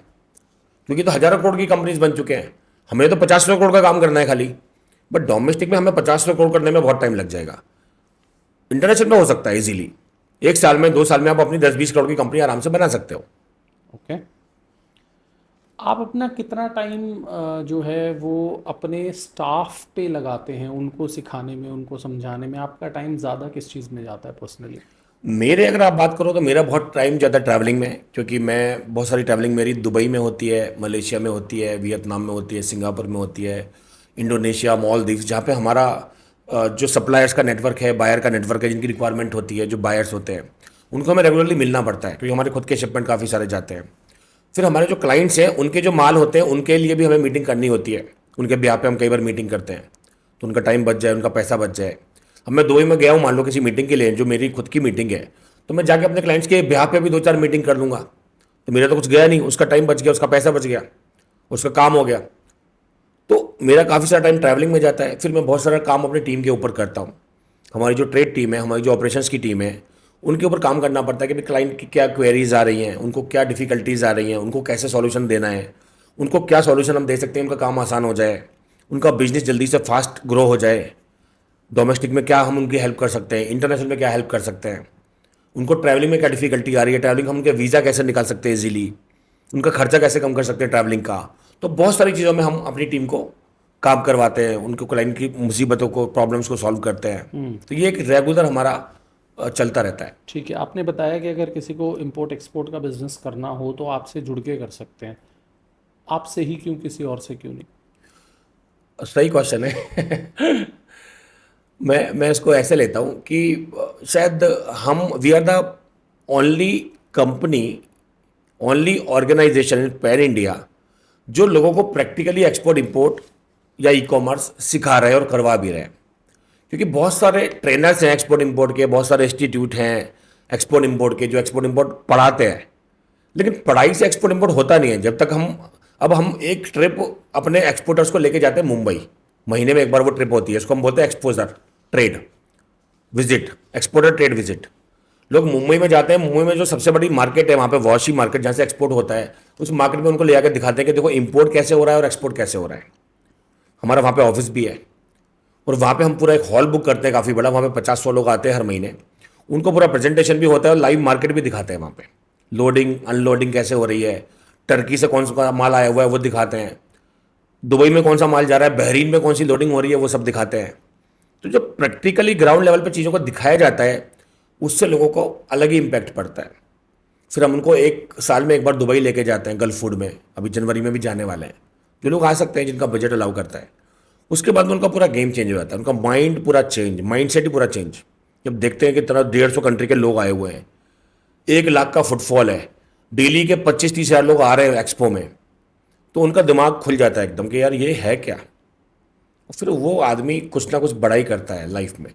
क्योंकि तो हज़ारों करोड़ की कंपनीज बन चुके हैं, हमें तो 50 करोड़ का काम करना है खाली। बट डोमेस्टिक में हमें 50 करोड़ करने में बहुत टाइम लग जाएगा। इंटरनेशनल में हो सकता है इजीली, एक साल में, 2 साल में आप अपनी 10-20 करोड़ की कंपनी आराम से बना सकते हो। ओके। आप अपना कितना टाइम जो है वो अपने स्टाफ पे लगाते हैं, उनको सिखाने में, उनको समझाने में? आपका टाइम ज़्यादा किस चीज़ में जाता है पर्सनली? मेरे अगर आप बात करो तो मेरा बहुत टाइम ज़्यादा ट्रैवलिंग में है, क्योंकि मैं बहुत सारी ट्रैवलिंग मेरी दुबई में होती है, मलेशिया में होती है, वियतनाम में होती है, सिंगापुर में होती है, इंडोनेशिया, मालदीव्स, जहाँ पे हमारा जो सप्लायर्स का नेटवर्क है, बायर का नेटवर्क है, जिनकी रिक्वायरमेंट होती है, जो बायर्स होते हैं, उनको हमें रेगुलरली मिलना पड़ता है, क्योंकि हमारे खुद के शिपमेंट काफ़ी सारे जाते हैं। फिर हमारे जो क्लाइंट्स हैं, उनके जो माल होते हैं, उनके लिए भी हमें मीटिंग करनी होती है। उनके ब्याह पे हम कई बार मीटिंग करते हैं, तो उनका टाइम बच जाए, उनका पैसा बच जाए। अब मैं दुबई में गया हूँ मान लो किसी मीटिंग के लिए, जो मेरी खुद की मीटिंग है, तो मैं जाके अपने क्लाइंट्स के ब्याह पे भी 2-4 मीटिंग कर लूँगा, तो मेरा तो कुछ गया नहीं, उसका टाइम बच गया, उसका पैसा बच गया, उसका काम हो गया। तो मेरा काफ़ी सारा टाइम ट्रैवलिंग में जाता है। फिर मैं बहुत सारा काम अपनी टीम के ऊपर करता हूँ। हमारी जो ट्रेड टीम है, हमारी जो ऑपरेशंस की टीम है, उनके ऊपर काम करना पड़ता है कि भाई क्लाइंट की क्या क्वेरीज आ रही हैं, उनको क्या डिफ़िकल्टीज आ रही हैं, उनको कैसे सॉल्यूशन देना है, उनको क्या सॉल्यूशन हम दे सकते हैं, उनका काम आसान हो जाए, उनका बिजनेस जल्दी से फास्ट ग्रो हो जाए। डोमेस्टिक में क्या हम उनकी हेल्प कर सकते हैं, इंटरनेशनल में क्या हेल्प कर सकते हैं, उनको ट्रैवलिंग में क्या डिफिकल्टी आ रही है, ट्रैवलिंग हम उनके वीज़ा कैसे निकाल सकते हैं इजीली, उनका खर्चा कैसे कम कर सकते हैं ट्रैवलिंग का। तो बहुत सारी चीज़ों में हम अपनी टीम को काम करवाते हैं, उनको क्लाइंट की मुसीबतों को, प्रॉब्लम्स को सॉल्व करते हैं। तो ये एक रेगुलर हमारा चलता रहता है। ठीक है। आपने बताया कि अगर किसी को इंपोर्ट एक्सपोर्ट का बिजनेस करना हो तो आपसे जुड़ के कर सकते हैं। आपसे ही क्यों, किसी और से क्यों नहीं? सही क्वेश्चन है। मैं इसको ऐसे लेता हूँ कि शायद हम we are the only company, only organization in pan India जो लोगों को प्रैक्टिकली एक्सपोर्ट इंपोर्ट या ई कॉमर्स सिखा रहे हैं और करवा भी रहे हैं। क्योंकि बहुत सारे ट्रेनर्स हैं एक्सपोर्ट इंपोर्ट के, बहुत सारे इंस्टीट्यूट हैं एक्सपोर्ट इंपोर्ट के जो एक्सपोर्ट इंपोर्ट पढ़ाते हैं, लेकिन पढ़ाई से एक्सपोर्ट इंपोर्ट होता नहीं है। जब तक हम एक ट्रिप अपने एक्सपोर्टर्स को लेके जाते हैं मुंबई, महीने में एक बार वो ट्रिप होती है, इसको हम बोलते हैं exposure trade visit, exporter trade visit. लोग मुंबई में जाते हैं, मुंबई में जो सबसे बड़ी मार्केट है वहाँ पे वाशी मार्केट, जहाँ से एक्सपोर्ट होता है, उस मार्केट में उनको ले आकर दिखाते हैं कि देखो इंपोर्ट कैसे हो रहा है और एक्सपोर्ट कैसे हो रहा है। हमारा वहाँ पे ऑफिस भी है और वहाँ पे हम पूरा एक हॉल बुक करते हैं काफ़ी बड़ा, वहाँ पे 50-100 लोग आते हैं हर महीने, उनको पूरा प्रेजेंटेशन भी होता है और लाइव मार्केट भी दिखाते हैं। वहाँ पे लोडिंग अनलोडिंग कैसे हो रही है, टर्की से कौन सा माल आया हुआ है वो दिखाते हैं, दुबई में कौन सा माल जा रहा है, बहरीन में कौन सी लोडिंग हो रही है, वो सब दिखाते हैं। तो जब प्रैक्टिकली ग्राउंड लेवल पे चीज़ों को दिखाया जाता है, उससे लोगों को अलग ही इम्पैक्ट पड़ता है। फिर हम उनको एक साल में एक बार दुबई लेके जाते हैं गल्फ फूड में, अभी जनवरी में भी जाने वाले हैं, जो लोग आ सकते हैं जिनका बजट अलाउ करता है। उसके बाद में उनका पूरा गेम चेंज हो जाता है, उनका माइंड पूरा चेंज, माइंड सेट ही पूरा चेंज। जब देखते हैं कि तरह 150 कंट्री के लोग आए हुए हैं, 1 लाख का फुटफॉल है, डेली के 25-30 हज़ार लोग आ रहे हैं एक्सपो में, तो उनका दिमाग खुल जाता है एकदम कि यार ये है क्या। फिर वो आदमी कुछ ना कुछ बड़ा ही करता है लाइफ में।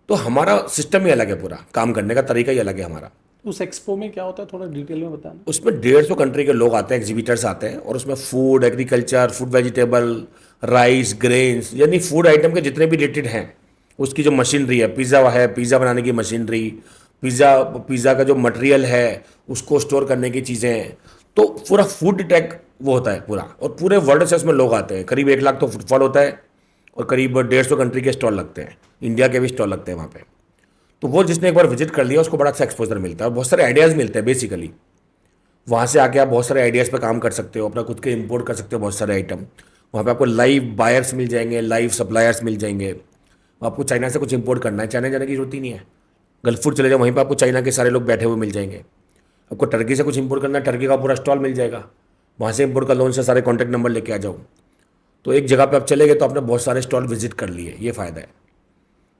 तो हमारा सिस्टम ही अलग है, पूरा काम करने का तरीका ही अलग है हमारा। उस एक्सपो में क्या होता है, थोड़ा डिटेल में बताना। उसमें 150 कंट्री के लोग आते हैं, एग्जीबिटर्स आते हैं, और उसमें food, agriculture, food vegetable, rice, grains, यानी फूड आइटम के जितने भी रिलेटेड हैं, उसकी जो मशीनरी है, पिज़्ज़ा है, पिज़्ज़ा बनाने की मशीनरी, पिज़्ज़ा पिज़्ज़ा का जो मटेरियल है उसको स्टोर करने की चीज़ें हैं। तो पूरा फूड टेक वो होता है पूरा, और पूरे वर्ल्ड से उसमें लोग आते हैं। करीब 1 लाख तो फुटफॉल होता है, और करीब 150 कंट्री के स्टॉल लगते हैं, इंडिया के भी स्टॉल लगते हैं वहाँ पे। तो वो जिसने एक बार विजिट कर लिया उसको बड़ा अच्छा एक्सपोजर मिलता है, और बहुत सारे आइडियाज़ मिलते हैं बेसिकली। वहाँ से आके आप बहुत सारे आइडियाज़ पे काम कर सकते हो, अपना खुद के इंपोर्ट कर सकते हो बहुत सारे आइटम। वहाँ पे आपको लाइव बायर्स मिल जाएंगे, लाइव सप्लायर्स मिल जाएंगे। आपको चाइना से कुछ इंपोर्ट करना है, चाइना जाने की जरूरत ही नहीं है। गल्फ फूड चले जाओ, वहीं पर आपको चाइना के सारे लोग बैठे हुए मिल जाएंगे। आपको टर्की से कुछ इंपोर्ट करना है, टर्की का पूरा स्टॉल मिल जाएगा, वहाँ से इंपोर्ट कर लो, उनसे सारे कॉन्टैक्ट नंबर लेके आ जाओ। तो एक जगह पे आप चले गए तो आपने बहुत सारे स्टॉल विजिट कर लिए, ये फ़ायदा है।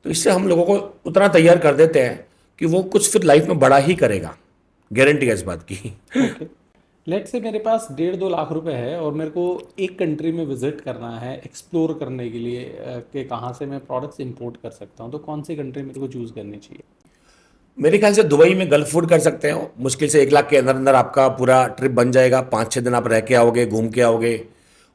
तो इससे हम लोगों को उतना तैयार कर देते हैं कि वो कुछ फिर लाइफ में बड़ा ही करेगा, गारंटी है इस बात की। ओके, लेट से मेरे पास 1.5-2 लाख रुपए है और मेरे को एक कंट्री में विजिट करना है एक्सप्लोर करने के लिए कि कहाँ से मैं प्रोडक्ट्स इंपोर्ट कर सकता हूँ, तो कौन सी कंट्री मेरे को चूज़ करनी चाहिए? मेरे ख्याल से दुबई में गल्फ फूड कर सकते हो, मुश्किल से 1 लाख के अंदर अंदर आपका पूरा ट्रिप बन जाएगा। 5-6 दिन आप रह के आओगे, घूम के आओगे,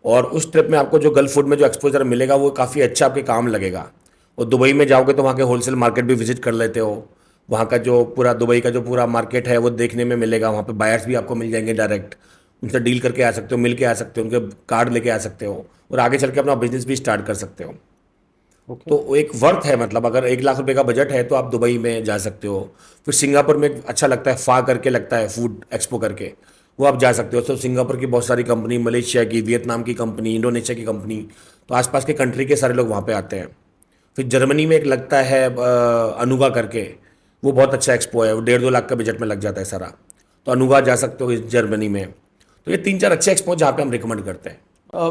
और उस ट्रिप में आपको जो गल्फ फूड में जो एक्सपोजर मिलेगा वो काफ़ी अच्छा आपके काम लगेगा। और दुबई में जाओगे तो वहाँ के होलसेल मार्केट भी विजिट कर लेते हो। वहाँ का जो पूरा दुबई का जो पूरा मार्केट है वो देखने में मिलेगा। वहाँ पे बायर्स भी आपको मिल जाएंगे डायरेक्ट, उनसे डील करके आ सकते हो, मिल के आ सकते हो, उनके कार्ड लेके आ सकते हो, और आगे चल के अपना बिजनेस भी स्टार्ट कर सकते हो। ओके। तो वो एक वर्थ है, मतलब अगर 1 लाख रुपए का बजट है तो आप दुबई में जा सकते हो। फिर सिंगापुर में एक अच्छा लगता है, फा करके लगता है फूड एक्सपो करके, वो आप जा सकते हो। तो सिंगापुर की बहुत सारी कंपनी, मलेशिया की, वियतनाम की कंपनी, इंडोनेशिया की कंपनी, तो आसपास के कंट्री के सारे लोग वहाँ पे आते हैं। फिर जर्मनी में एक लगता है अनुगा करके, वो बहुत अच्छा एक्सपो है, वो 1.5-2 लाख का बजट में लग जाता है सारा। तो अनुगा जा सकते हो इस जर्मनी में। तो ये 3-4 अच्छे एक्सपो जहाँ पे हम रिकमेंड करते हैं।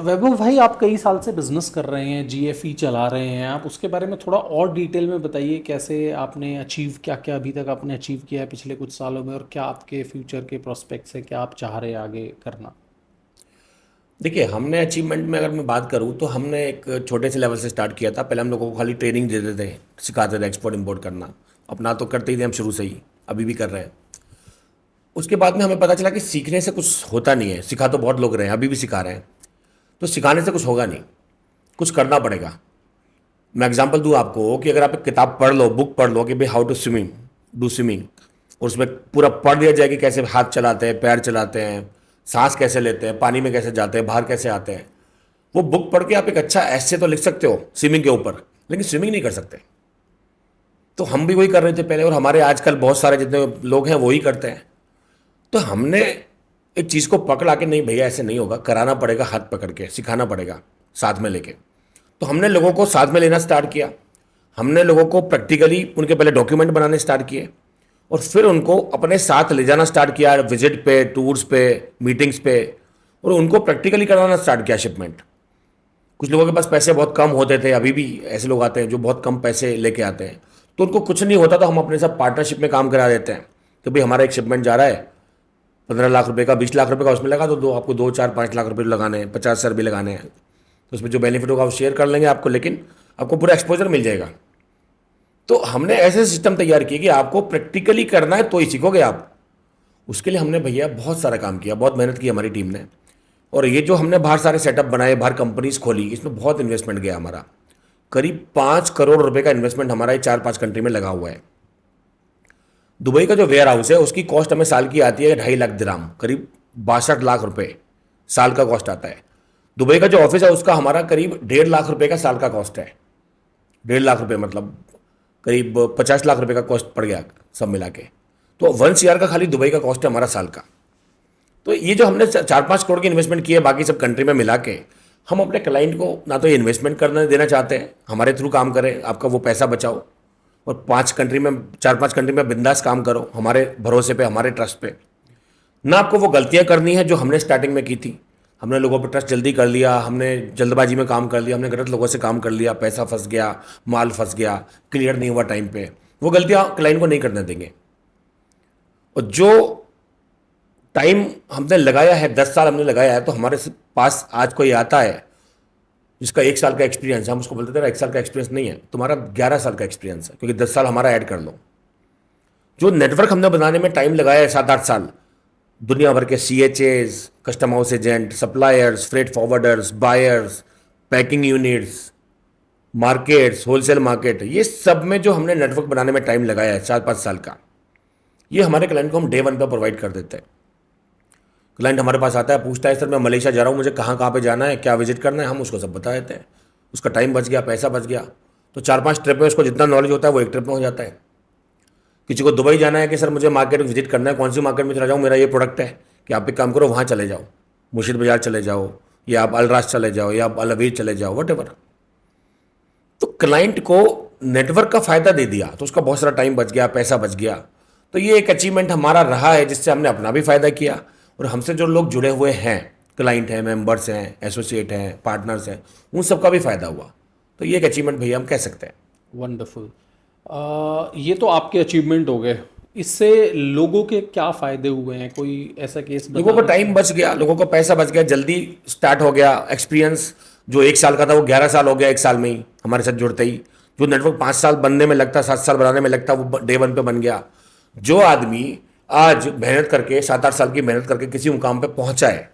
वैभव भाई, आप कई साल से बिजनेस कर रहे हैं, जीएफई चला रहे हैं आप, उसके बारे में थोड़ा और डिटेल में बताइए। कैसे आपने अचीव, क्या क्या अभी तक आपने अचीव किया है पिछले कुछ सालों में, और क्या आपके फ्यूचर के प्रोस्पेक्ट्स है, क्या आप चाह रहे हैं आगे करना? देखिए, हमने अचीवमेंट में अगर मैं बात करूँ तो हमने एक छोटे से लेवल से स्टार्ट किया था। पहले हम लोगों को खाली ट्रेनिंग देते थे, सिखाते थे एक्सपोर्ट इंपोर्ट करना। अपना तो करते ही थे हम शुरू से ही, अभी भी कर रहे हैं। उसके बाद में हमें पता चला कि सीखने से कुछ होता नहीं है। सिखा तो बहुत लोग रहे हैं, अभी भी सिखा रहे हैं, तो सिखाने से कुछ होगा नहीं, कुछ करना पड़ेगा। मैं एग्जांपल दूँ आपको कि अगर आप एक किताब पढ़ लो, बुक पढ़ लो कि भाई how to swimming, do swimming, और उसमें पूरा पढ़ दिया जाए कि कैसे हाथ चलाते हैं, पैर चलाते हैं, सांस कैसे लेते हैं, पानी में कैसे जाते हैं, बाहर कैसे आते हैं, वो बुक पढ़ के आप एक अच्छा ऐसे तो लिख सकते हो स्विमिंग के ऊपर, लेकिन स्विमिंग नहीं कर सकते। तो हम भी वही कर रहे थे पहले, और हमारे आजकल बहुत सारे जितने लोग हैं वही करते हैं। तो हमने एक चीज़ को पकड़ा कि नहीं भैया ऐसे नहीं होगा, कराना पड़ेगा, हाथ पकड़ के सिखाना पड़ेगा, साथ में लेके। तो हमने लोगों को साथ में लेना स्टार्ट किया। हमने लोगों को प्रैक्टिकली उनके पहले डॉक्यूमेंट बनाने स्टार्ट किए, और फिर उनको अपने साथ ले जाना स्टार्ट किया विजिट पे, टूर्स पे, मीटिंग्स पे, और उनको प्रैक्टिकली कराना स्टार्ट किया शिपमेंट। कुछ लोगों के पास पैसे बहुत कम होते थे, अभी भी ऐसे लोग आते हैं जो बहुत कम पैसे लेके आते हैं, तो उनको कुछ नहीं होता तो हम अपने साथ पार्टनरशिप में काम करा देते हैं कि भाई हमारा एक शिपमेंट जा रहा है 15 लाख रुपए का, 20 लाख रुपए का, उसमें लगा तो दो आपको 2, 4, 5 लाख रुपए लगाने हैं, 50 हज़ार भी लगाने हैं। तो उसमें जो बेनिफिट होगा वो शेयर कर लेंगे आपको, लेकिन आपको पूरा एक्सपोजर मिल जाएगा। तो हमने ऐसे सिस्टम तैयार किए कि आपको प्रैक्टिकली करना है तो ही सीखोगे आप। उसके लिए हमने भैया बहुत सारा काम किया, बहुत मेहनत की हमारी टीम ने। और ये जो हमने बाहर सारे सेटअप बनाए, बाहर कंपनीज खोली, इसमें बहुत इन्वेस्टमेंट गया हमारा। करीब 5 करोड़ रुपए का इन्वेस्टमेंट हमारा ये 4-5 कंट्री में लगा हुआ है। दुबई का जो वेयर हाउस है उसकी कॉस्ट हमें साल की आती है 2.5 लाख दिरहम, करीब 62 लाख रुपए साल का कॉस्ट आता है। दुबई का जो ऑफिस है उसका हमारा करीब 1.5 लाख रुपए का साल का कॉस्ट है। 1.5 लाख रुपए मतलब करीब 50 लाख रुपए का कॉस्ट पड़ गया सब मिला के। तो 1 CR का खाली दुबई का कॉस्ट है हमारा साल का। तो ये जो हमने 4-5 करोड़ की इन्वेस्टमेंट की है बाकी सब कंट्री में मिला के, हम अपने क्लाइंट को ना तो ये इन्वेस्टमेंट करने देना चाहते हैं, हमारे थ्रू काम करें, आपका वो पैसा बचाओ, और 4-5 कंट्री में बिंदास काम करो हमारे भरोसे पे, हमारे ट्रस्ट पे। ना आपको वो गलतियां करनी है जो हमने स्टार्टिंग में की थी। हमने लोगों पर ट्रस्ट जल्दी कर लिया, हमने जल्दबाजी में काम कर लिया, हमने गलत लोगों से काम कर लिया, पैसा फंस गया, माल फंस गया, क्लियर नहीं हुआ टाइम पे। वो गलतियां क्लाइंट को नहीं करने देंगे। और जो टाइम हमने लगाया है, 10 साल हमने लगाया है, तो हमारे पास आज कोई आता है जिसका 1 साल का एक्सपीरियंस है, हम उसको बोलते थे 1 साल का एक्सपीरियंस नहीं है, तुम्हारा 11 साल का एक्सपीरियंस है, क्योंकि 10 साल हमारा ऐड कर लो। जो नेटवर्क हमने बनाने में टाइम लगाया है 7-8 साल, दुनिया भर के CHAs, custom house agent, suppliers, freight forwarders, buyers, packing units, markets, wholesale market, ये सब में जो हमने नेटवर्क बनाने में टाइम लगाया है 4-5 साल का, ये हमारे क्लाइंट को हम डे वन पे प्रोवाइड कर देते हैं। क्लाइंट हमारे पास आता है, पूछता है सर मैं मलेशिया जा रहा हूँ, मुझे कहाँ कहाँ पे जाना है, क्या विजिट करना है, हम उसको सब बता देते हैं। उसका टाइम बच गया, पैसा बच गया। तो 4-5 ट्रिप में उसको जितना नॉलेज होता है वो एक ट्रिप में हो जाता है। किसी को दुबई जाना है कि सर मुझे मार्केट विजिट करना है, कौन सी मार्केट में चला जाऊँ, मेरा ये प्रोडक्ट है, कि आप एक काम करो वहाँ चले जाओ, मुर्शिद बाजार चले जाओ, या आप अलराज चले जाओ, या आप अलवीर चले जाओ, वट एवर। तो क्लाइंट को नेटवर्क का फायदा दे दिया तो उसका बहुत सारा टाइम बच गया, पैसा बच गया। तो ये एक अचीवमेंट हमारा रहा है जिससे हमने अपना भी फायदा किया, और हमसे जो लोग जुड़े हुए हैं, क्लाइंट हैं, मेंबर्स हैं, एसोसिएट हैं, पार्टनर्स हैं, उन सबका भी फायदा हुआ। तो ये एक अचीवमेंट भैया हम कह सकते हैं। वंडरफुल। ये तो आपके अचीवमेंट हो गए, इससे लोगों के क्या फ़ायदे हुए हैं? कोई ऐसा केस लोगों को बताना टाइम चाहें? बच गया, लोगों को पैसा बच गया, जल्दी स्टार्ट हो गया। एक्सपीरियंस जो 1 साल का था वो 11 साल हो गया 1 साल में ही हमारे साथ जुड़ते ही। जो नेटवर्क 5 साल बनने में लगता, 7 साल बनाने में लगता, वो डे वन पे बन गया। जो आदमी आज मेहनत करके 7-8 साल की मेहनत करके किसी मुकाम पे पहुंचा है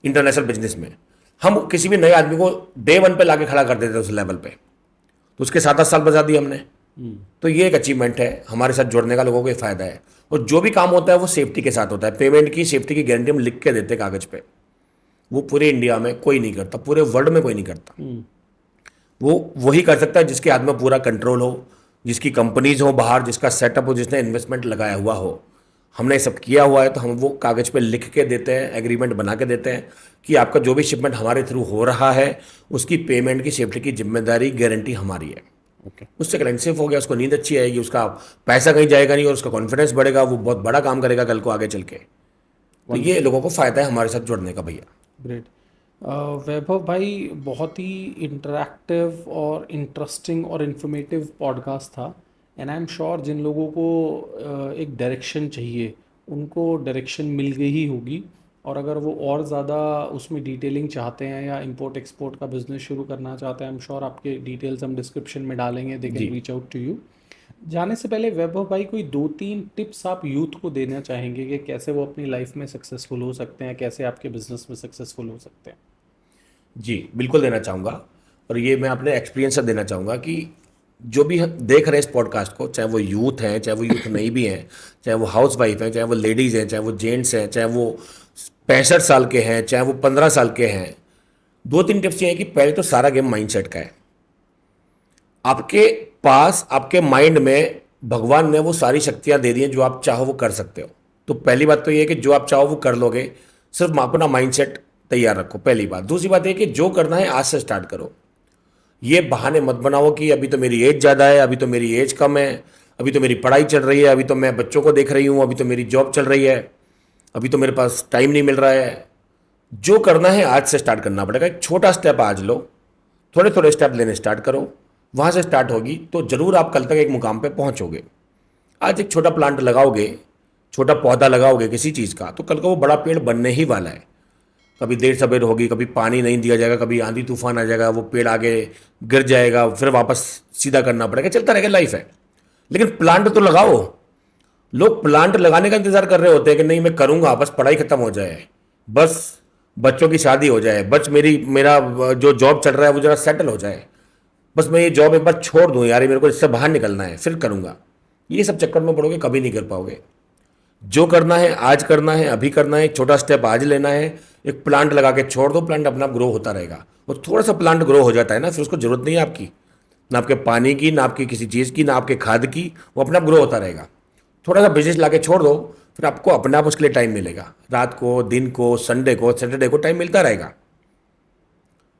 इंटरनेशनल बिजनेस में, हम किसी भी नए आदमी को डे वन पे लाके खड़ा कर देते थे उस लेवल पे, तो उसके 7-8 साल बचा दिए हमने। तो ये एक अचीवमेंट है, हमारे साथ जुड़ने का लोगों को ये फायदा है। और जो भी काम होता है वो सेफ्टी के साथ होता है। पेमेंट की सेफ्टी की गारंटी हम लिख के देते हैं कागज पे। वो पूरे इंडिया में कोई नहीं करता, पूरे वर्ल्ड में कोई नहीं करता। वो वही कर सकता है जिसके हाथ में पूरा कंट्रोल हो, जिसकी कंपनीज हो बाहर, जिसका सेटअप हो, जिसने इन्वेस्टमेंट लगाया हुआ हो। हमने सब किया हुआ है तो हम वो कागज पे लिख के देते हैं, एग्रीमेंट बना के देते हैं कि आपका जो भी शिपमेंट हमारे थ्रू हो रहा है उसकी पेमेंट की सेफ्टी की जिम्मेदारी, गारंटी हमारी है। ओके। उससे क्लाइंट सेफ हो गया, उसको नींद अच्छी आएगी, उसका पैसा कहीं जाएगा नहीं और उसका कॉन्फिडेंस बढ़ेगा, वो बहुत बड़ा काम करेगा कल को आगे चल के। तो ये लोगों को फायदा है हमारे साथ जुड़ने का भैया। ग्रेट। वैभव भाई, बहुत ही इंटरैक्टिव और इंटरेस्टिंग और इन्फॉर्मेटिव पॉडकास्ट था। एंड आई एम श्योर जिन लोगों को एक डायरेक्शन चाहिए उनको डायरेक्शन मिल गई ही होगी। और अगर वो और ज़्यादा उसमें डिटेलिंग चाहते हैं या इंपोर्ट एक्सपोर्ट का बिजनेस शुरू करना चाहते हैं, आई एम श्योर आपके डिटेल्स हम डिस्क्रिप्शन में डालेंगे, दे कैन जी, रीच आउट टू यू। जाने से पहले वैभव भाई, कोई 2-3 टिप्स आप यूथ को देना चाहेंगे कि कैसे वो अपनी लाइफ में सक्सेसफुल हो सकते हैं, कैसे आपके बिजनेस में सक्सेसफुल हो सकते हैं? जी, बिल्कुल देना चाहूँगा। और ये मैं अपने एक्सपीरियंस से देना चाहूँगा कि जो भी देख रहे हैं इस पॉडकास्ट को, चाहे वो यूथ हैं, चाहे वो यूथ नहीं भी हैं, चाहे वो हाउस वाइफ हैं, चाहे वो लेडीज़ हैं, चाहे वो जेंट्स हैं, चाहे वो 65 साल के हैं, चाहे वो 15 साल के हैं। 2-3 टिप्स ये हैं कि पहले तो सारा गेम माइंडसेट का है। आपके पास, आपके माइंड में भगवान ने वो सारी शक्तियाँ दे दी हैं, जो आप चाहो वो कर सकते हो। तो पहली बात तो ये है कि जो आप चाहो वो कर लोगे, सिर्फ अपना माइंडसेट तैयार रखो, पहली बात। दूसरी बात ये कि जो करना है आज से स्टार्ट करो। ये बहाने मत बनाओ कि अभी तो मेरी एज ज़्यादा है, अभी तो मेरी एज कम है, अभी तो मेरी पढ़ाई चल रही है, अभी तो मैं बच्चों को देख रही हूँ, अभी तो मेरी जॉब चल रही है, अभी तो मेरे पास टाइम नहीं मिल रहा है। जो करना है आज से स्टार्ट करना पड़ेगा। एक छोटा स्टेप आज लो, थोड़े थोड़े स्टेप लेने स्टार्ट करो, वहाँ से स्टार्ट होगी तो ज़रूर आप कल तक एक मुकाम पे पहुँचोगे। आज एक छोटा प्लांट लगाओगे, छोटा पौधा लगाओगे किसी चीज़ का, तो कल को वो बड़ा पेड़ बनने ही वाला है। कभी देर सवेर होगी, कभी पानी नहीं दिया जाएगा, कभी आंधी तूफान आ जाएगा, वो पेड़ आगे गिर जाएगा, फिर वापस सीधा करना पड़ेगा, चलता रहेगा, लाइफ है। लेकिन प्लांट तो लगाओ। लोग प्लांट लगाने का इंतजार कर रहे होते हैं कि नहीं मैं करूंगा, बस पढ़ाई खत्म हो जाए, बस बच्चों की शादी हो जाए, बस मेरा जो जॉब चल रहा है वो जरा सेटल हो जाए, बस मैं ये जॉब एक बार छोड़ दूं यार, ये मेरे को इससे बाहर निकलना है फिर करूंगा। ये सब चक्कर में पड़ोगे, कभी नहीं कर पाओगे। जो करना है आज करना है, अभी करना है, एक छोटा स्टेप आज लेना है। एक प्लांट लगा के छोड़ दो, प्लांट अपना ग्रो होता रहेगा। और थोड़ा सा प्लांट ग्रो हो जाता है ना, फिर उसको जरूरत नहीं है आपकी, ना आपके पानी की, ना आपकी किसी चीज़ की, ना आपके खाद की, वो अपना ग्रो होता रहेगा। थोड़ा सा बिजनेस ला के छोड़ दो, फिर आपको अपने आप उसके लिए टाइम मिलेगा। रात को, दिन को, संडे को, सैटरडे को टाइम मिलता रहेगा।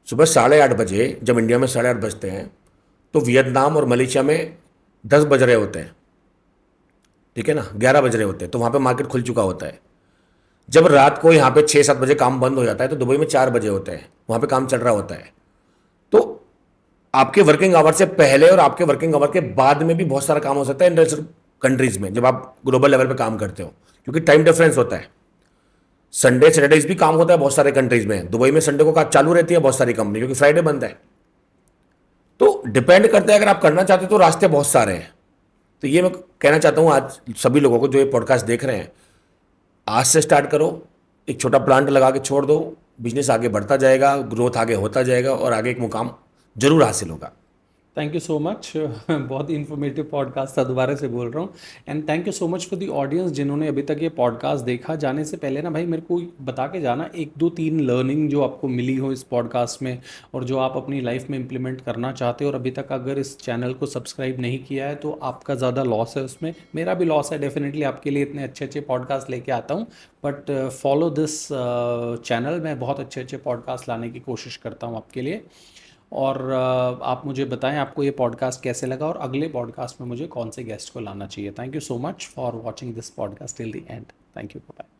सुबह 8:30 बजे जब इंडिया में 8:30 बजते हैं, तो वियतनाम और मलेशिया में 10 बज रहे होते हैं, ठीक है ना, 11 बज रहे होते हैं, तो वहाँ पे मार्केट खुल चुका होता है। जब रात को यहाँ पे 6-7 बजे काम बंद हो जाता है, तो दुबई में 4 बजे होते हैं, वहाँ पे काम चल रहा होता है। तो आपके वर्किंग आवर से पहले और आपके वर्किंग आवर के बाद में भी बहुत सारा काम हो सकता है इंडस्ट्रियल कंट्रीज में, जब आप ग्लोबल लेवल पे काम करते हो, क्योंकि टाइम डिफरेंस होता है। संडे सैटरडेज भी काम होता है बहुत सारे कंट्रीज में। दुबई में संडे को काम चालू रहती है बहुत सारी कंपनी, क्योंकि फ्राइडे बंद है। तो डिपेंड करता है, अगर आप करना चाहते हो तो रास्ते बहुत सारे हैं। तो ये मैं कहना चाहता हूँ आज सभी लोगों को जो ये पॉडकास्ट देख रहे हैं, आज से स्टार्ट करो, एक छोटा प्लांट लगा के छोड़ दो, बिजनेस आगे बढ़ता जाएगा, ग्रोथ आगे होता जाएगा और आगे एक मुकाम जरूर हासिल होगा। Thank you so much. बहुत ही इन्फॉर्मेटिव पॉडकास्ट था, दोबारा से बोल रहा हूँ। And thank you so much for the audience जिन्होंने अभी तक ये पॉडकास्ट देखा। जाने से पहले ना भाई मेरे को बता के जाना एक दो तीन लर्निंग जो आपको मिली हो इस पॉडकास्ट में, और जो आप अपनी लाइफ में इम्प्लीमेंट करना चाहते हो, और अभी तक अगर इस चैनल को सब्सक्राइब नहीं किया है तो आपका ज़्यादा लॉस है उसमें, मेरा भी लॉस है डेफिनेटली, आपके लिए इतने अच्छे अच्छे पॉडकास्ट लेके आता हूँ। बट फॉलो दिस चैनल, मैं बहुत अच्छे अच्छे पॉडकास्ट लाने की कोशिश करता हूँ आपके लिए। और आप मुझे बताएं आपको ये पॉडकास्ट कैसे लगा, और अगले पॉडकास्ट में मुझे कौन से गेस्ट को लाना चाहिए। Thank you so much for watching this podcast till the end. Thank you, bye.